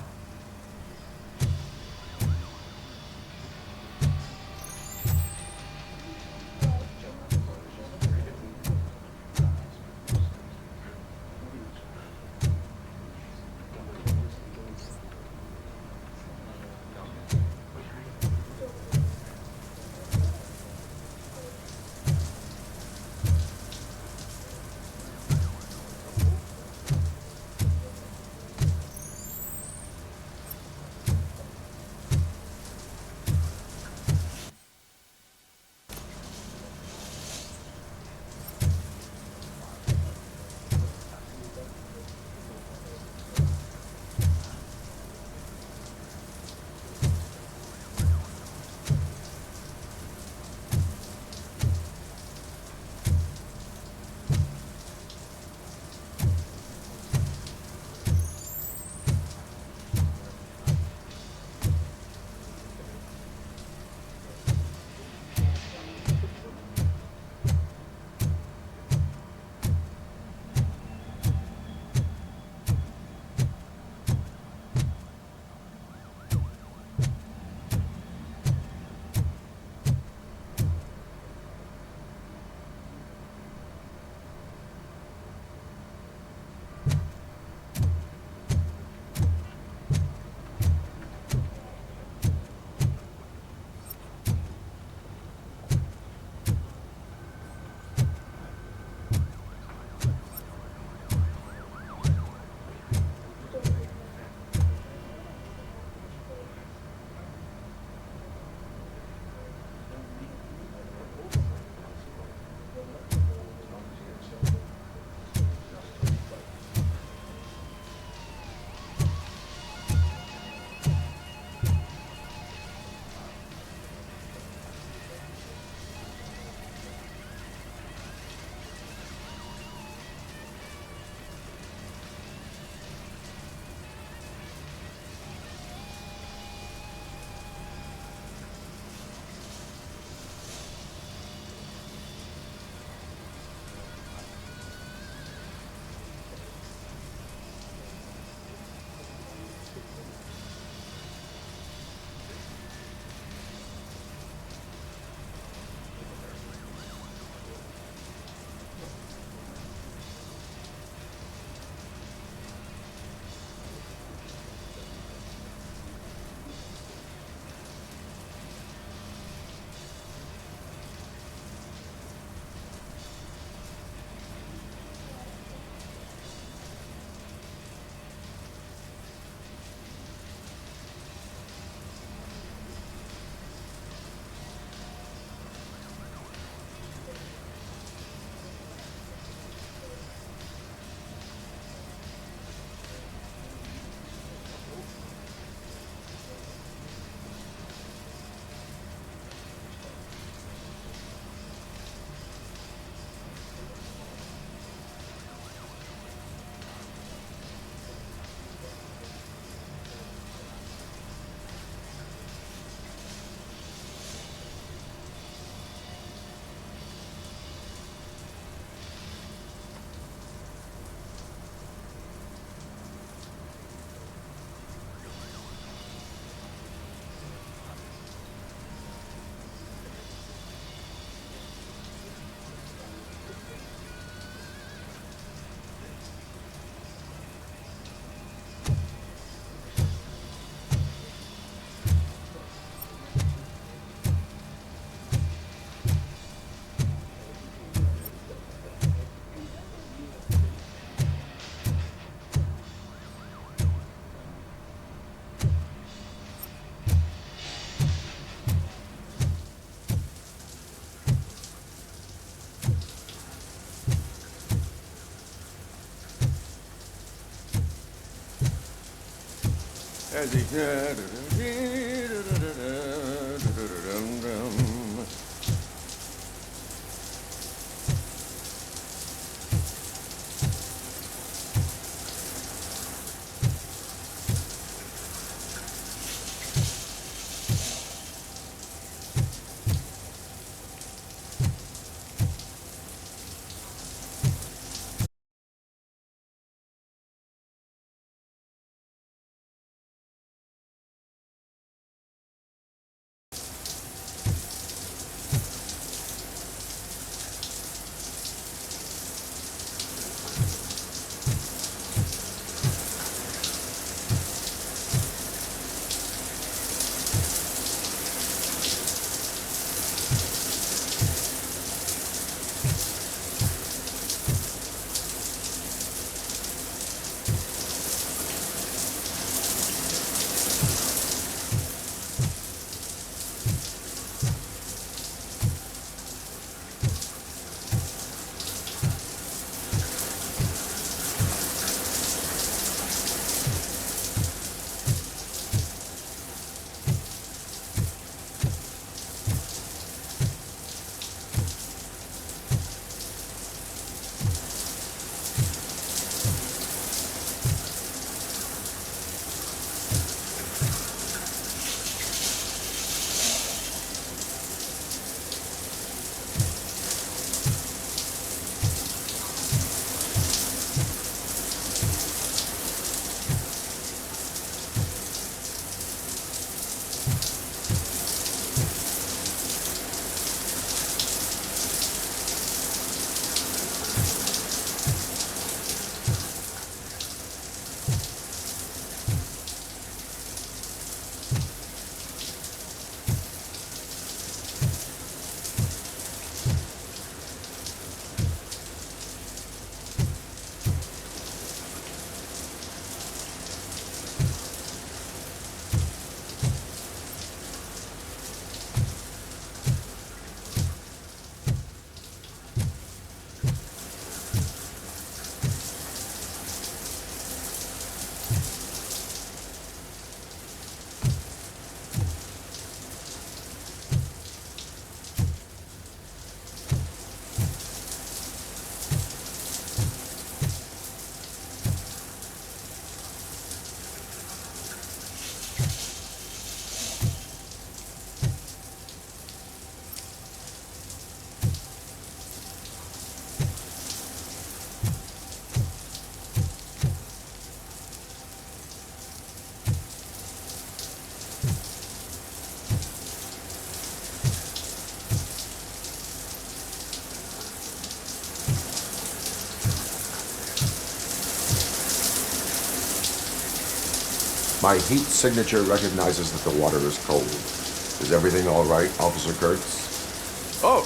My heat signature recognizes that the water is cold. Is everything all right, Officer Kurtz? Oh,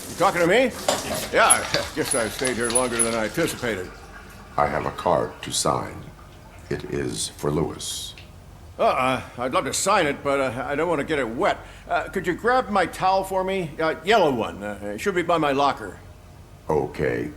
you talking to me? Yeah, I guess I stayed here longer than I anticipated. I have a card to sign. It is for Lewis. I'd love to sign it, but I don't want to get it wet. Could you grab my towel for me? Yellow one. It should be by my locker. Okay.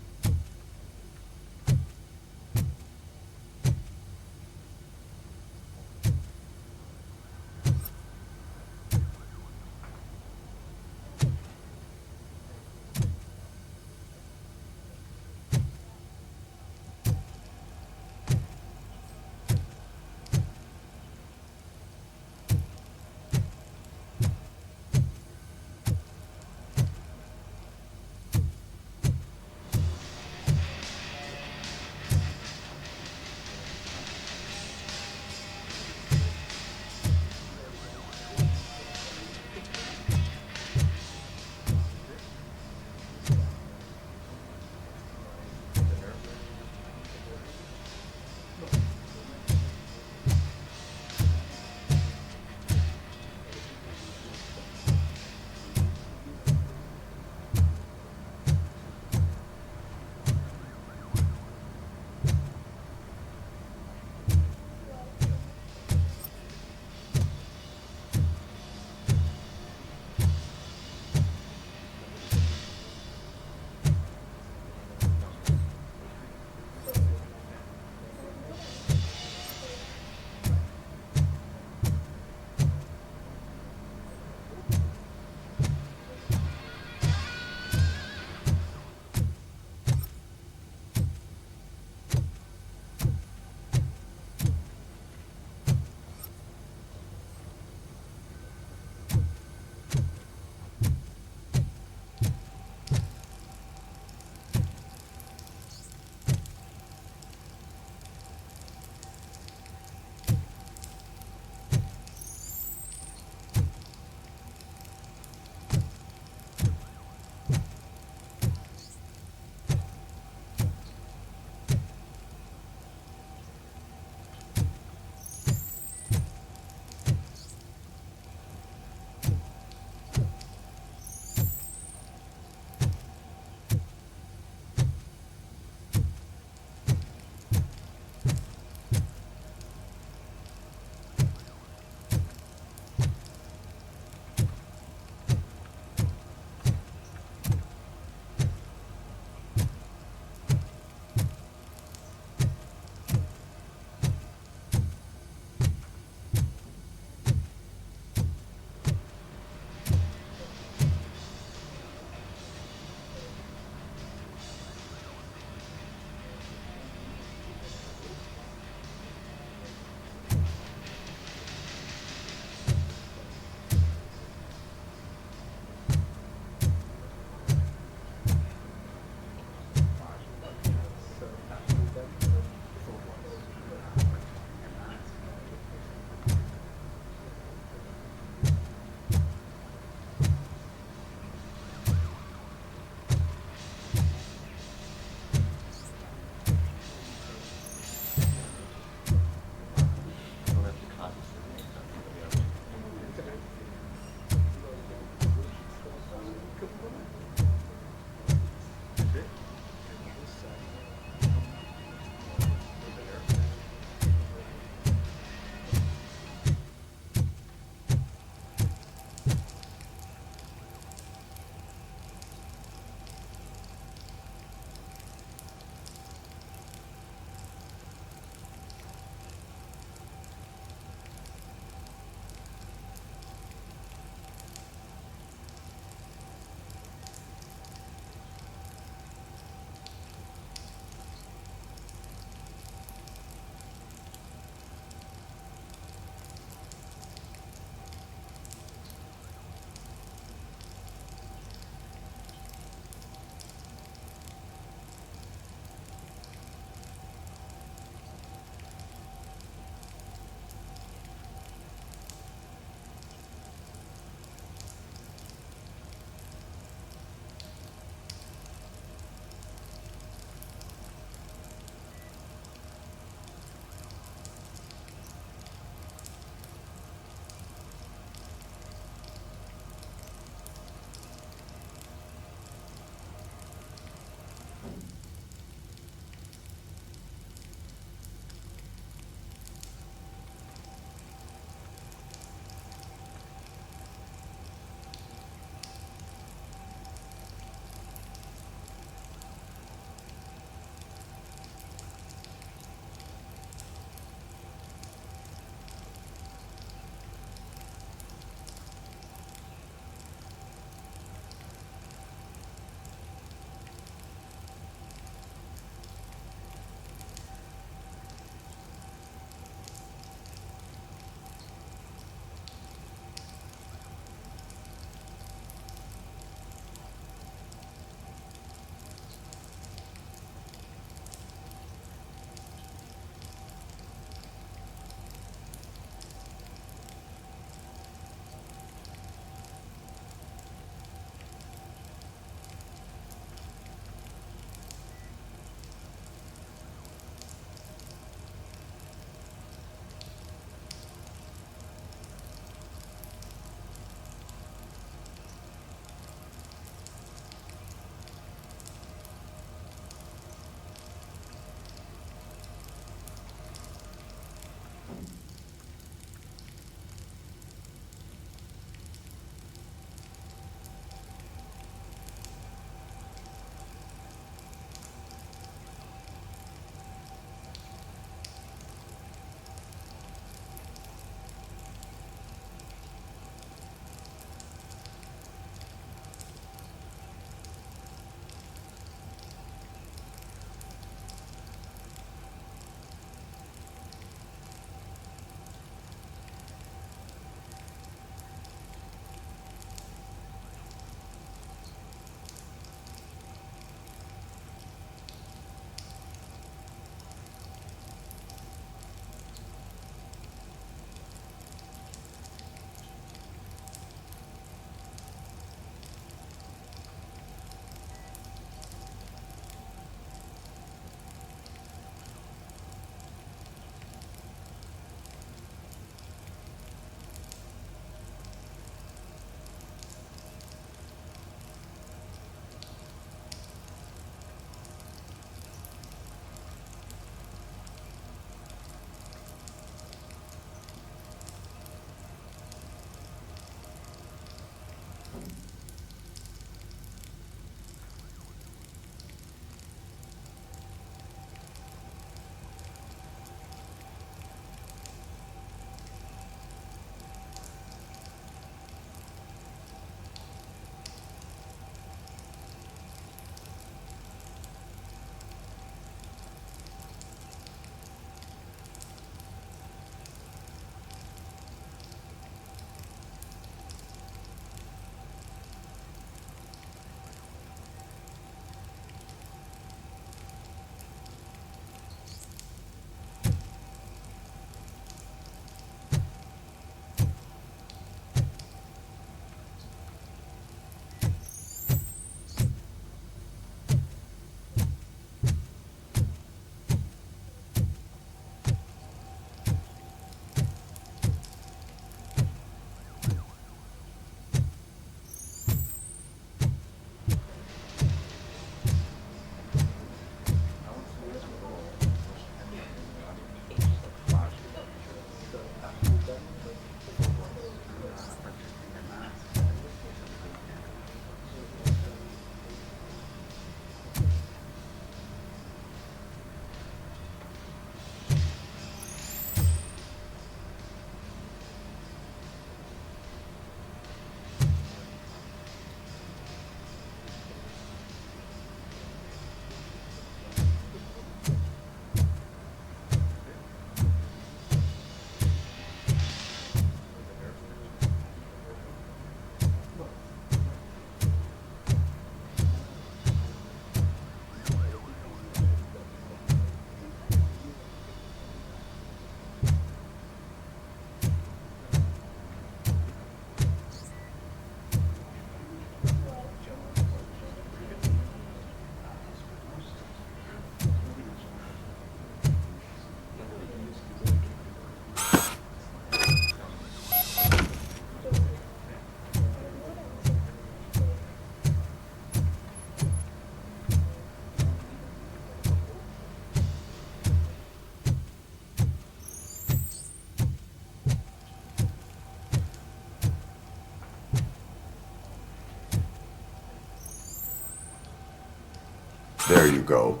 There you go.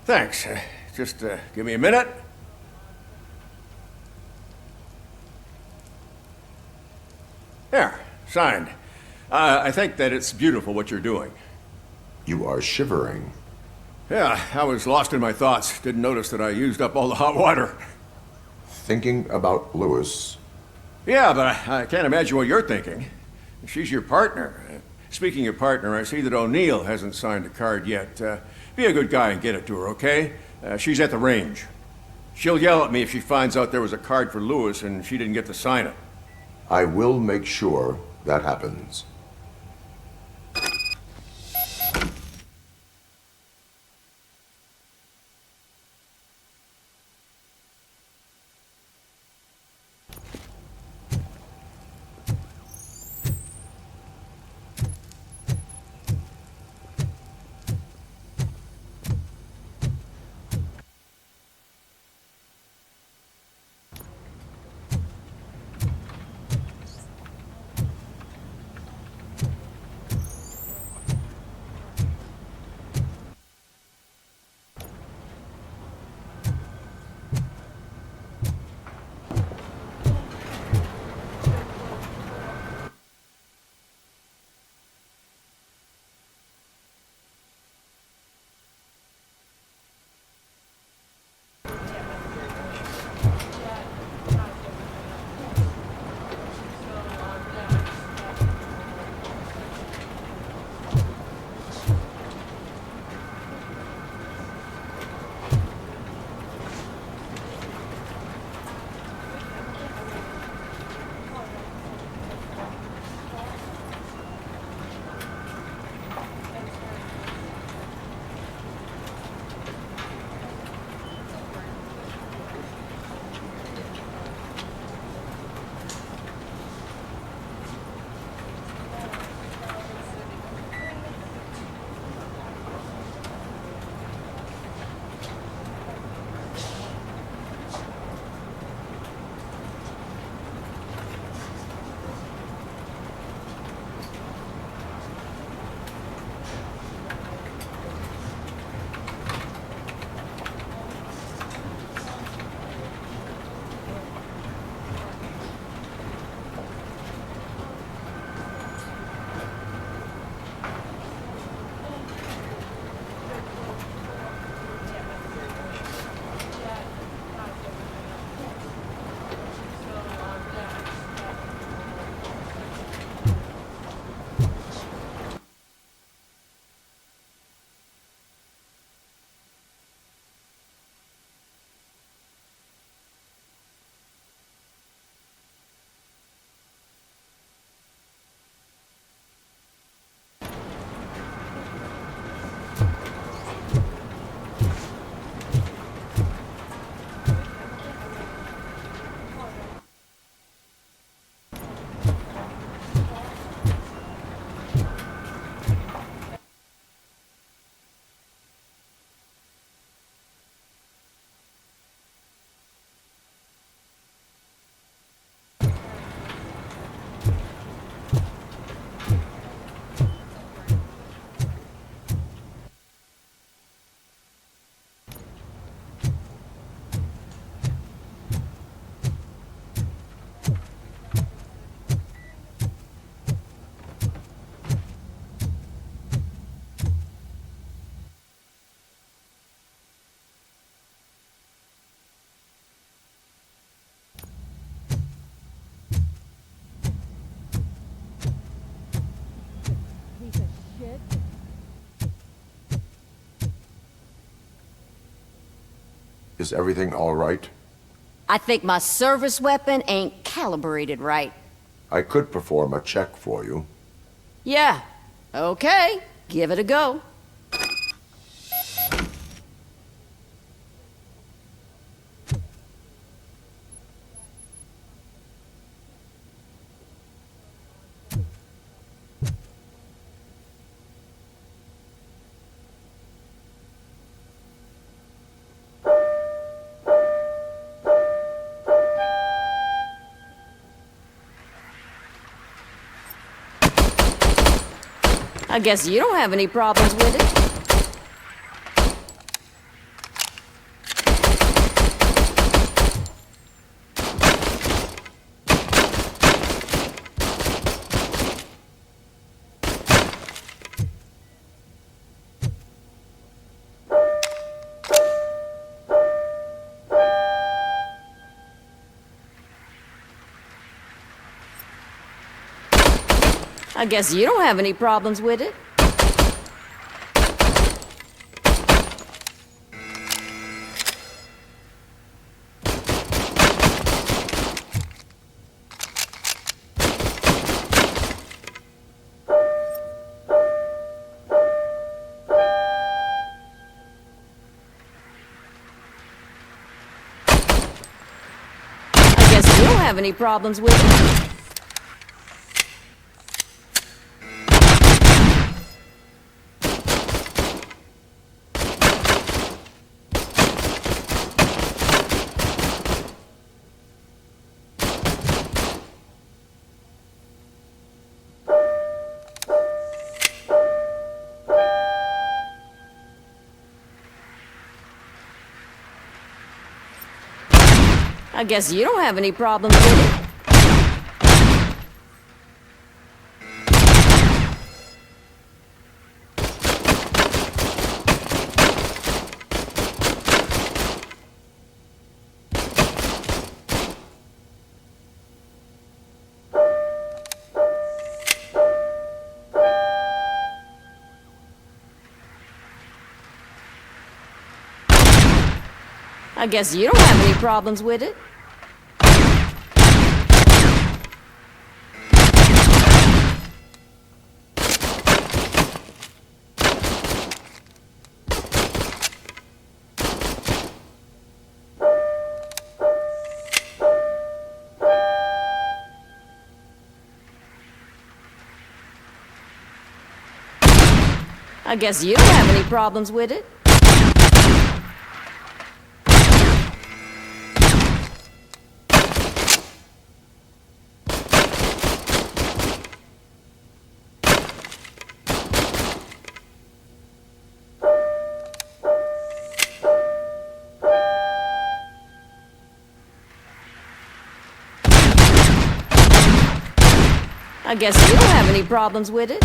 Thanks. Just give me a minute. There, signed. I think that it's beautiful what you're doing. You are shivering. Yeah, I was lost in my thoughts. Didn't notice that I used up all the hot water. Thinking about Lewis. Yeah, but I can't imagine what you're thinking. She's your partner. Speaking of partner, I see that O'Neill hasn't signed a card yet. Be a good guy and get it to her, okay? She's at the range. She'll yell at me if she finds out there was a card for Lewis and she didn't get to sign it. I will make sure that happens. Is everything all right? I think my service weapon ain't calibrated right. I could perform a check for you. Yeah. Okay. Give it a go. I guess you don't have any problems with it. I guess you don't have any problems with it. I guess you don't have any problems with it. I guess you don't have any problems with it. I guess you don't have any problems with it. I guess you don't have any problems with it. I guess you don't have any problems with it.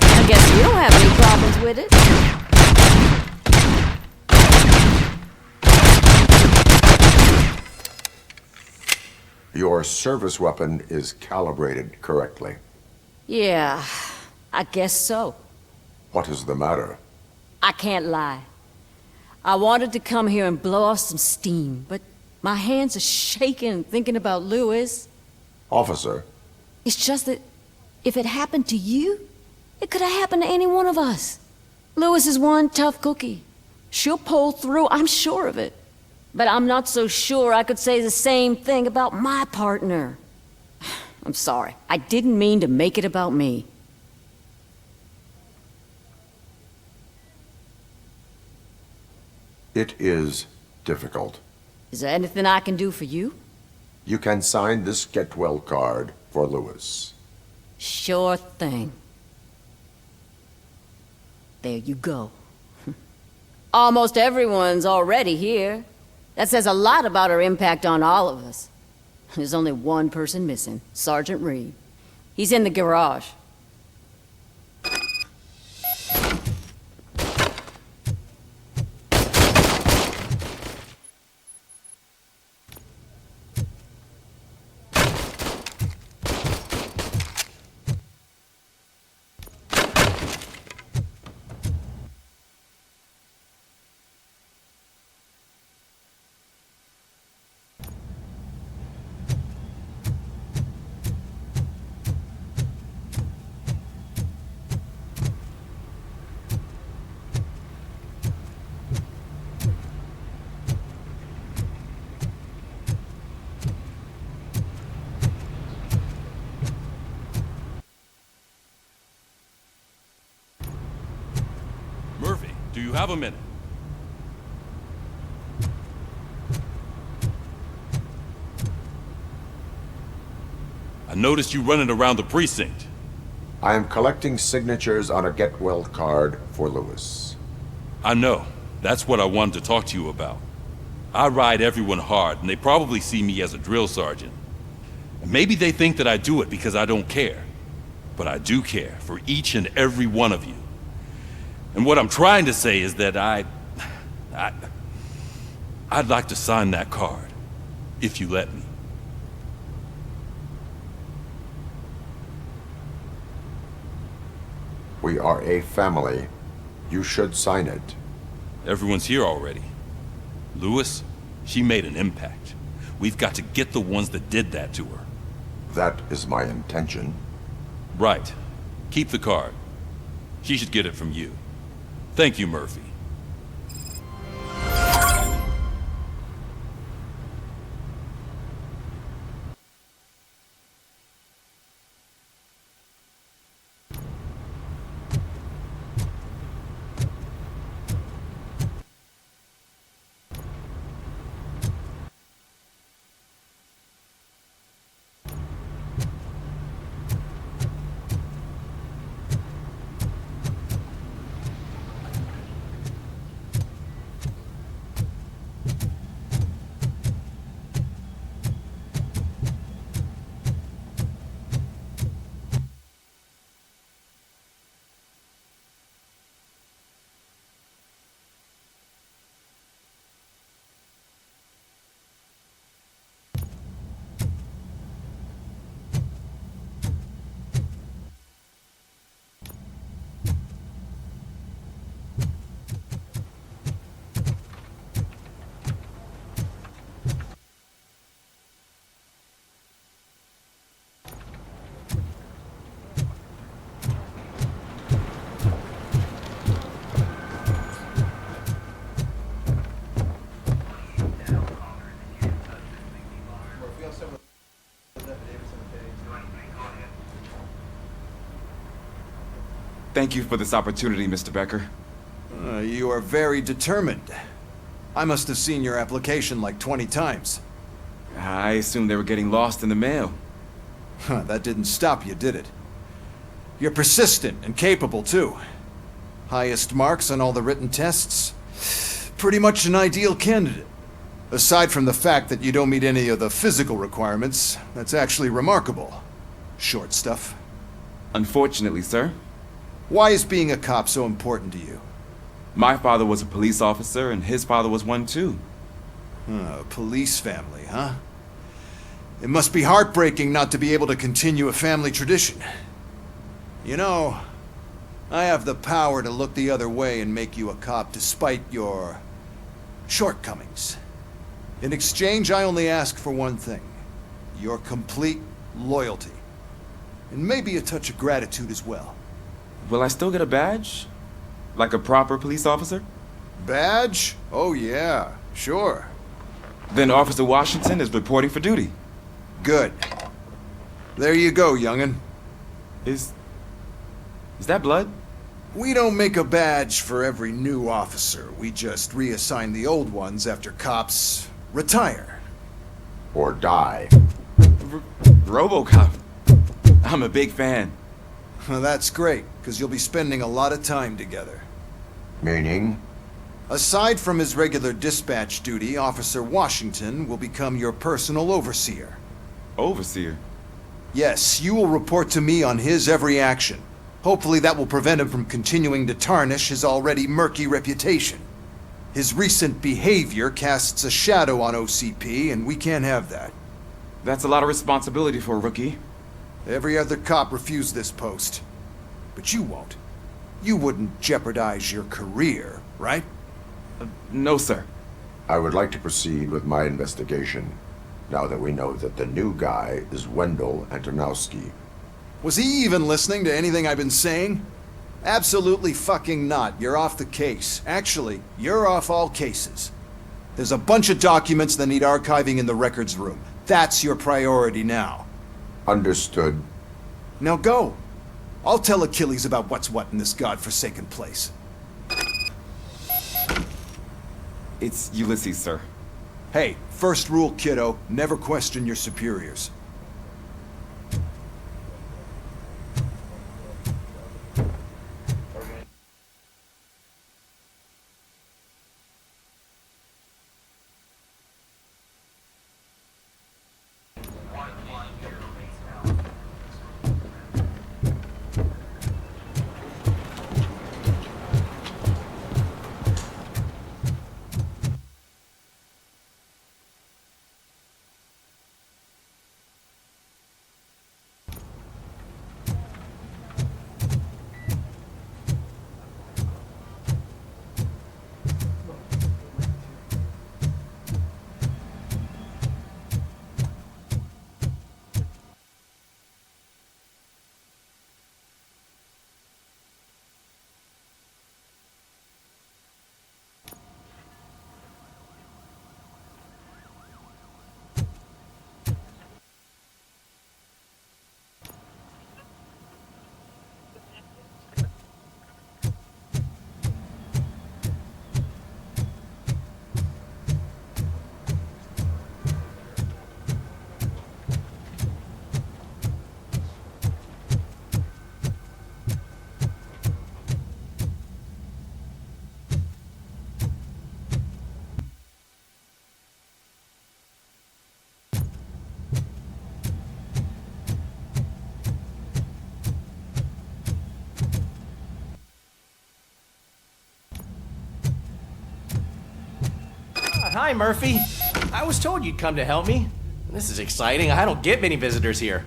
I guess you don't have any problems with it. Your service weapon is calibrated correctly. Yeah, I guess so. What is the matter? I can't lie. I wanted to come here and blow off some steam, but my hands are shaking thinking about Lewis. Officer, It's just that if it happened to you, it could have happened to any one of us. Lewis is one tough cookie. She'll pull through, I'm sure of it. But I'm not so sure I could say the same thing about my partner. I'm sorry. I didn't mean to make it about me. it is difficult. Is there anything I can do for you? You can sign this Get Well card for Lewis. Sure thing. There you go. Almost everyone's already here. That says a lot about her impact on all of us. There's only one person missing, Sergeant Reed. He's in the garage. Murphy, do you have a minute? I noticed you running around the precinct. I am collecting signatures on a Get Well card for Lewis. I know. That's what I wanted to talk to you about. I ride everyone hard, and they probably see me as a drill sergeant. And maybe they think that I do it because I don't care. But I do care for each and every one of you. And what I'm trying to say is that I'd like to sign that card, if you let me. We are a family. You should sign it. Everyone's here already. Lewis, she made an impact. We've got to get the ones that did that to her. That is my intention. Right. Keep the card. She should get it from you. Thank you, Murphy. Thank you for this opportunity, Mr. Becker. You are very determined. I must have seen your application like 20 times. I assumed they were getting lost in the mail. That didn't stop you, did it? You're persistent and capable, too. Highest marks on all the written tests. Pretty much an ideal candidate. Aside from the fact that you don't meet any of the physical requirements, that's actually remarkable. Short stuff. Unfortunately, sir. Why is being a cop so important to you? My father was a police officer, and his father was one too. A police family, huh? It must be heartbreaking not to be able to continue a family tradition. You know, I have the power to look the other way and make you a cop despite your shortcomings. In exchange, I only ask for one thing. Your complete loyalty. And maybe a touch of gratitude as well. Will I still get a badge? Like a proper police officer? Badge? Oh yeah, sure. Then Officer Washington is reporting for duty. Good. There you go, young'un. Is that blood? We don't make a badge for every new officer. We just reassign the old ones after cops retire. Or die. RoboCop. I'm a big fan. Well, that's great, because you'll be spending a lot of time together. Meaning? Aside from his regular dispatch duty, Officer Washington will become your personal overseer. Overseer? Yes, you will report to me on his every action. Hopefully that will prevent him from continuing to tarnish his already murky reputation. His recent behavior casts a shadow on OCP, and we can't have that. That's a lot of responsibility for a rookie. Every other cop refused this post. But you won't. You wouldn't jeopardize your career, right? No, sir. I would like to proceed with my investigation, now that we know that the new guy is Wendell Antonowski. Was he even listening to anything I've been saying? Absolutely fucking not. You're off the case. Actually, you're off all cases. There's a bunch of documents that need archiving in the records room. That's your priority now. Understood. Now go. I'll tell Achilles about what's what in this godforsaken place. It's Ulysses, sir. Hey, first rule, kiddo, never question your superiors. Hi, Murphy. I was told you'd come to help me. This is exciting. I don't get many visitors here.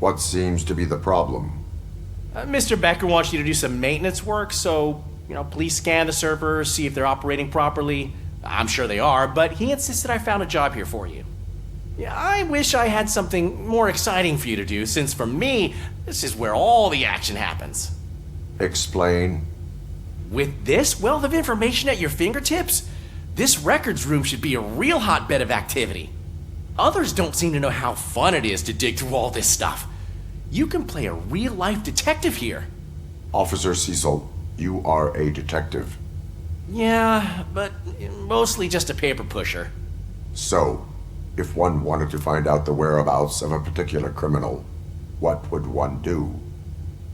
What seems to be the problem? Mr. Becker wants you to do some maintenance work, so, please scan the servers, see if they're operating properly. I'm sure they are, but he insisted I found a job here for you. Yeah, I wish I had something more exciting for you to do, since for me, this is where all the action happens. Explain. With this wealth of information at your fingertips, this records room should be a real hotbed of activity. Others don't seem to know how fun it is to dig through all this stuff. You can play a real-life detective here. Officer Cecil, you are a detective. Yeah, but mostly just a paper pusher. So, if one wanted to find out the whereabouts of a particular criminal, what would one do?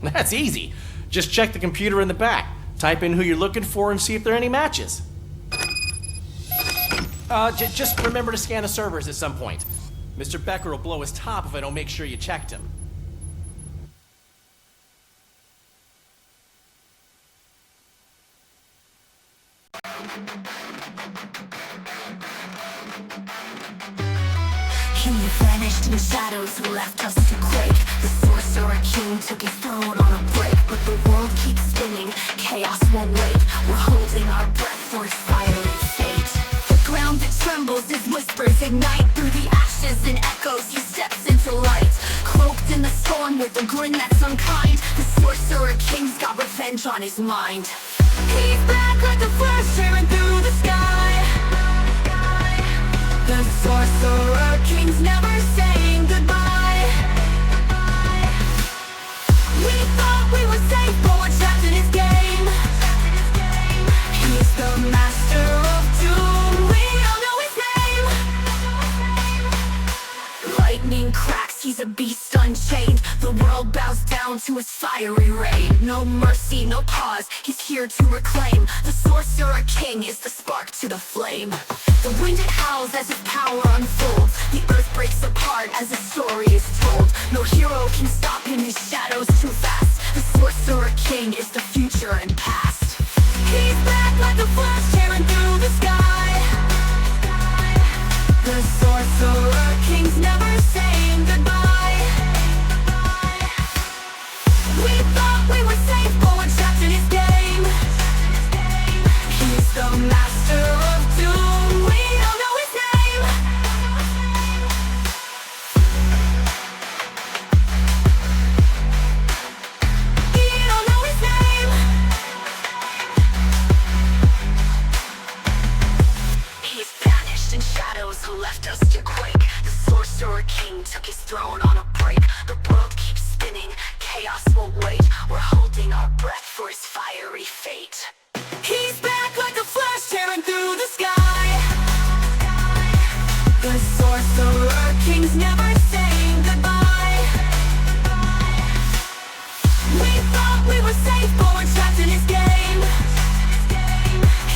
That's easy. Just check the computer in the back, type in who you're looking for, and see if there are any matches. Just remember to scan the servers at some point. Mr. Becker will blow his top if I don't make sure you checked him. He vanished in shadows, left us to quake. The sorcerer king took his throne on a break, but the world keeps spinning, chaos won't wait. We're holding our breath for his fiery fate. The ground that trembles, his whispers ignite. Through the ashes and echoes, he steps into light. Cloaked in the storm with a grin that's unkind, the sorcerer king's got revenge on his mind. He's back like a flash tearing through the sky. The sorcerer king's never saying goodbye. We thought we were safe, but we're trapped in his game. He's the master of doom, we all know his name. Lightning cracks, he's a beast unchained. The world bows down to his fiery reign. No mercy, no pause, he's here to reclaim. The sorcerer king is the spark to the flame. The wind it howls as his power unfolds. The earth breaks apart as his story is told. No hero can stop him, his shadow's too fast. The sorcerer king is the future and past. He's back like a flash tearing through the sky. The sorcerer king's never saying goodbye. We thought we were safe, but we're trapped in his game. He's the master of doom, we don't know his name. We don't know his name. He's vanished in shadows, left us to quake. The sorcerer king took his throne on a break. The world keeps spinning, chaos will wait. We're holding our breath for his fiery fate. He's back like a flash tearing through the sky. The sorcerer king's never saying goodbye. We thought we were safe, but we're trapped in his game.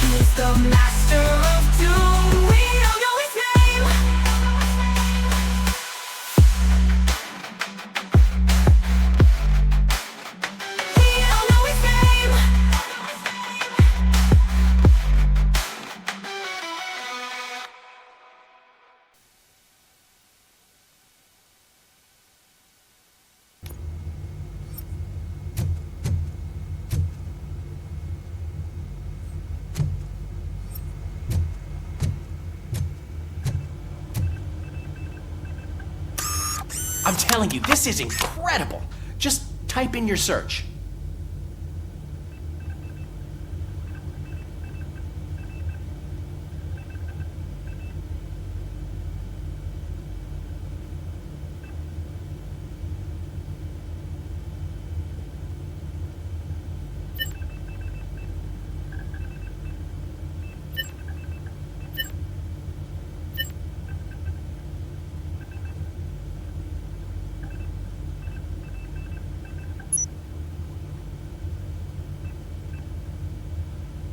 He's the master of doom, we don't know his name. We don't know his name. I'm telling you, this is incredible. Just type in your search.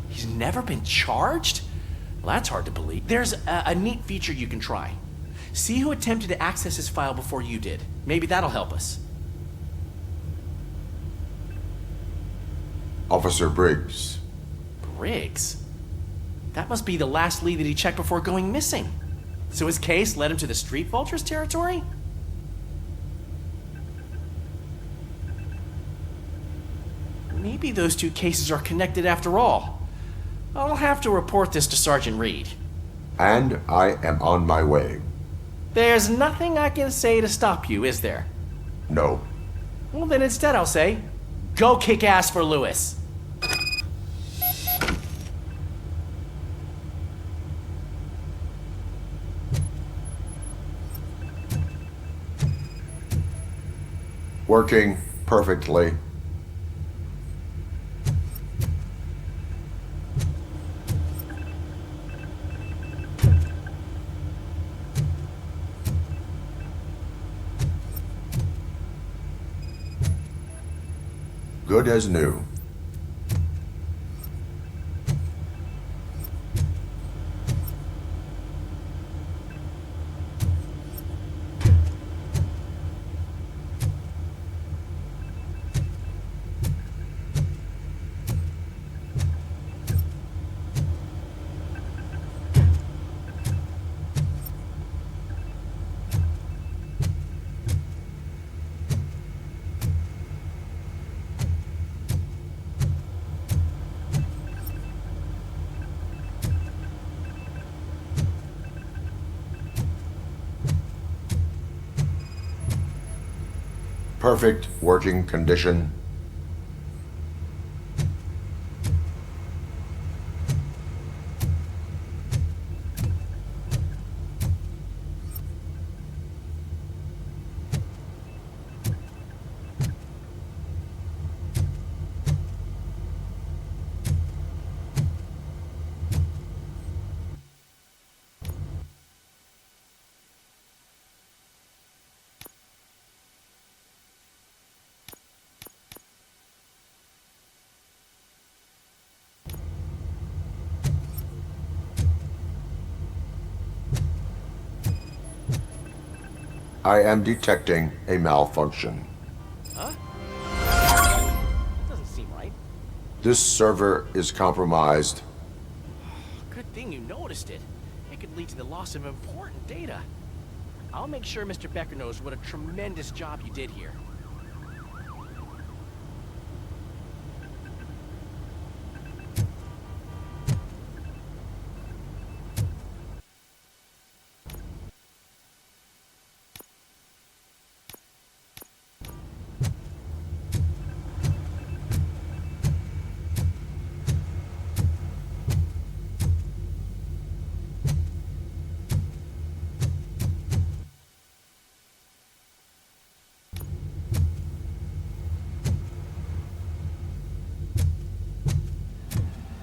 He's never been charged? Well, that's hard to believe. There's a neat feature you can try. See who attempted to access his file before you did. Maybe that'll help us. Officer Briggs. Briggs? That must be the last lead that he checked before going missing. So his case led him to the Street Vultures territory? Maybe those two cases are connected after all. I'll have to report this to Sergeant Reed. And I am on my way. There's nothing I can say to stop you, is there? No. Well, then instead I'll say, go kick ass for Lewis. Working perfectly. Good as new. Perfect working condition. I am detecting a malfunction. Huh? Doesn't seem right. This server is compromised. Good thing you noticed it. It could lead to the loss of important data. I'll make sure Mr. Becker knows what a tremendous job you did here.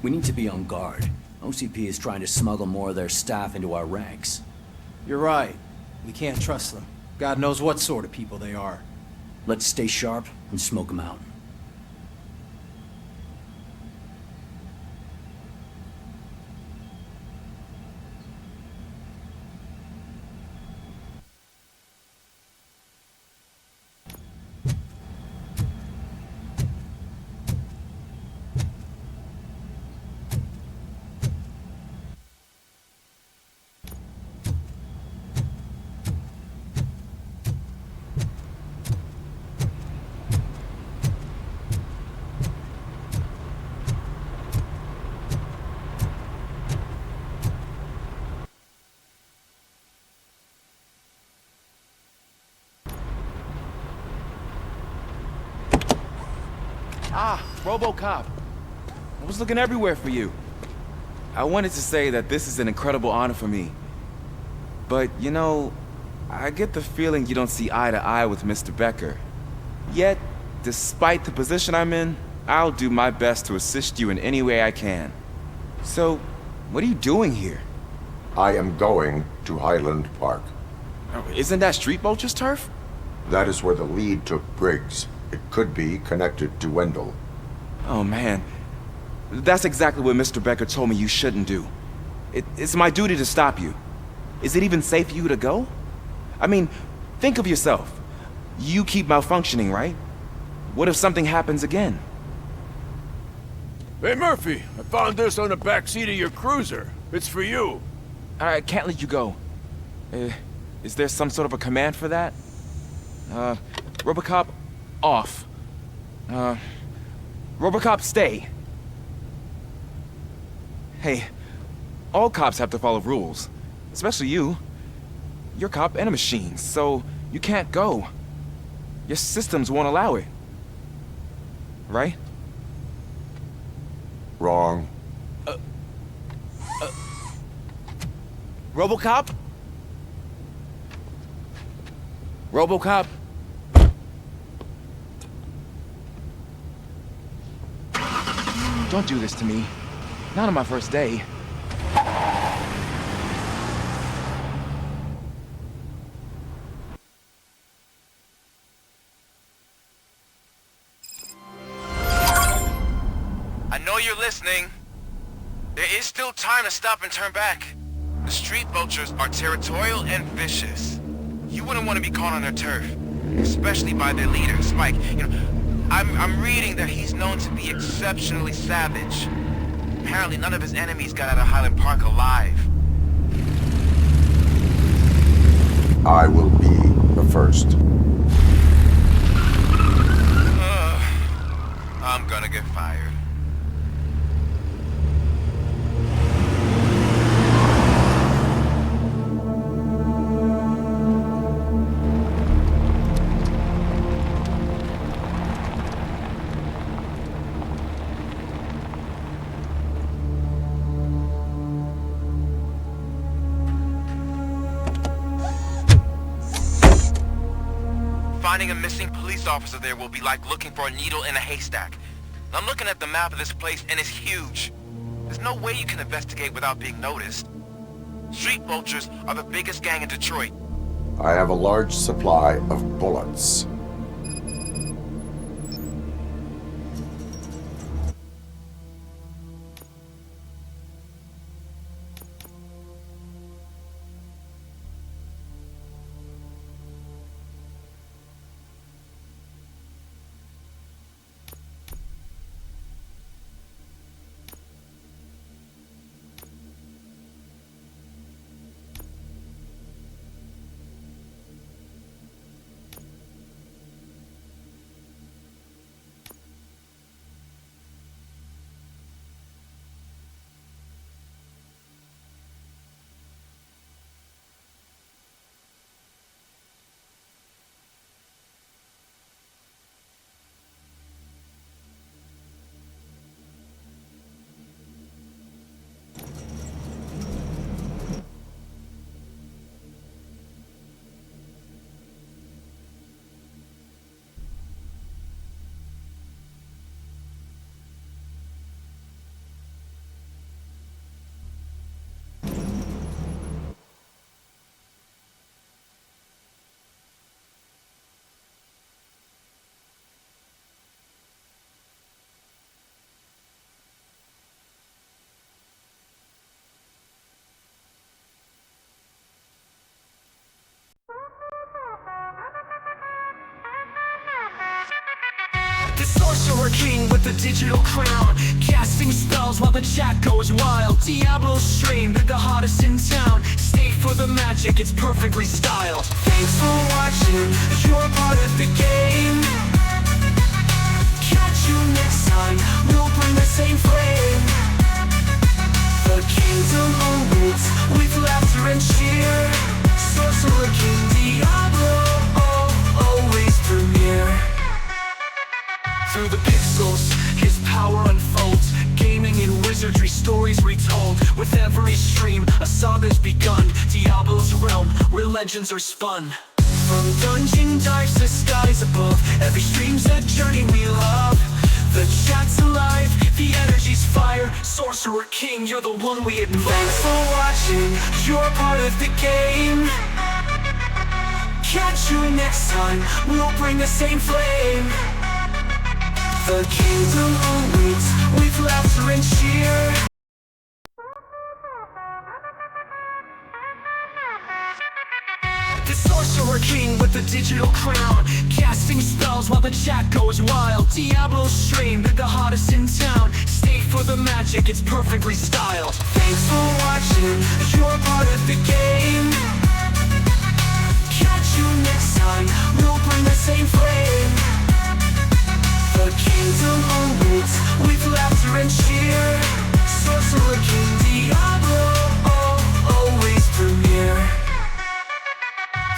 We need to be on guard. OCP is trying to smuggle more of their staff into our ranks. You're right. We can't trust them. God knows what sort of people they are. Let's stay sharp and smoke them out. Ah, RoboCop. I was looking everywhere for you. I wanted to say that this is an incredible honor for me. But, you know, I get the feeling you don't see eye to eye with Mr. Becker. Yet, despite the position I'm in, I'll do my best to assist you in any way I can. So, what are you doing here? I am going to Highland Park. Oh, isn't that Street Vulture's turf? That is where the lead took Briggs. It could be connected to Wendell. Oh, man. That's exactly what Mr. Becker told me you shouldn't do. It's my duty to stop you. Is it even safe for you to go? I mean, think of yourself. You keep malfunctioning, right? What if something happens again? Hey, Murphy, I found this on the back seat of your cruiser. It's for you. I can't let you go. Is there some sort of a command for that? Robocop, off. Robocop, stay. Hey, all cops have to follow rules. Especially you. You're a cop and a machine, so you can't go. Your systems won't allow it. Right? Wrong. Robocop? Robocop? Don't do this to me. Not on my first day. I know you're listening. There is still time to stop and turn back. The street vultures are territorial and vicious. You wouldn't want to be caught on their turf, especially by their leader, Spike. You know, I'm reading that he's known to be exceptionally savage. Apparently none of his enemies got out of Highland Park alive. I will be the first. I'm gonna get fired. Finding a missing police officer there will be like looking for a needle in a haystack. I'm looking at the map of this place and it's huge. There's no way you can investigate without being noticed. Street vultures are the biggest gang in Detroit. I have a large supply of bullets. The sorcerer king with the digital crown, casting spells while the chat goes wild. Diablo's stream, the hottest in town. Stay for the magic, it's perfectly styled. Thanks for watching, you're part of the game. Catch you next time, we'll bring the same flame. The kingdom awaits with laughter and cheer. Sorcerer King Diablo, always premiere. Through the pixels, his power unfolds. Gaming and wizardry stories retold. With every stream, a saga's begun. Diablo's realm, where legends are spun. From dungeon dives to skies above, every stream's a journey we love. The chat's alive, the energy's fire. Sorcerer King, you're the one we admire. Thanks for watching, you're part of the game. Catch you next time, we'll bring the same flame. The kingdom awaits with laughter and cheer. The sorcerer Sorcerer King with the digital crown, casting spells while the chat goes wild. Diablo stream, they're the hottest in town. Stay for the magic, it's perfectly styled. Thanks for watching, you're part of the game. Catch you next time, we'll bring the same flame. The kingdom awaits with laughter and cheer. Sorcerer King Diablo, always premiere.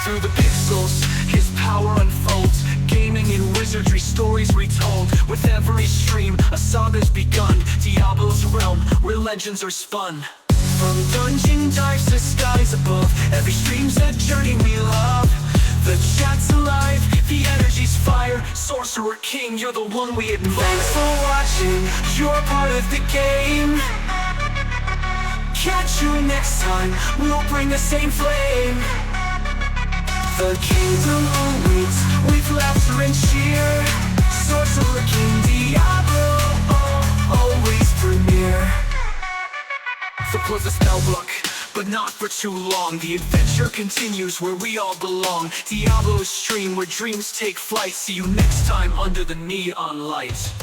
Through the pixels, his power unfolds. Gaming and wizardry stories retold. With every stream, a saga's begun. Diablo's realm, where legends are spun. From dungeon dives to skies above, every stream's a journey we love. The chat's alive, the energy's fire. Sorcerer King, you're the one we admire. Thanks for watching, you're part of the game. Catch you next time, we'll bring the same flame. The kingdom awaits with laughter and cheer. Sorcerer King Diablo, always premiere. So close the spell book, but not for too long. The adventure continues where we all belong. Diablo's stream where dreams take flight. See you next time under the neon light.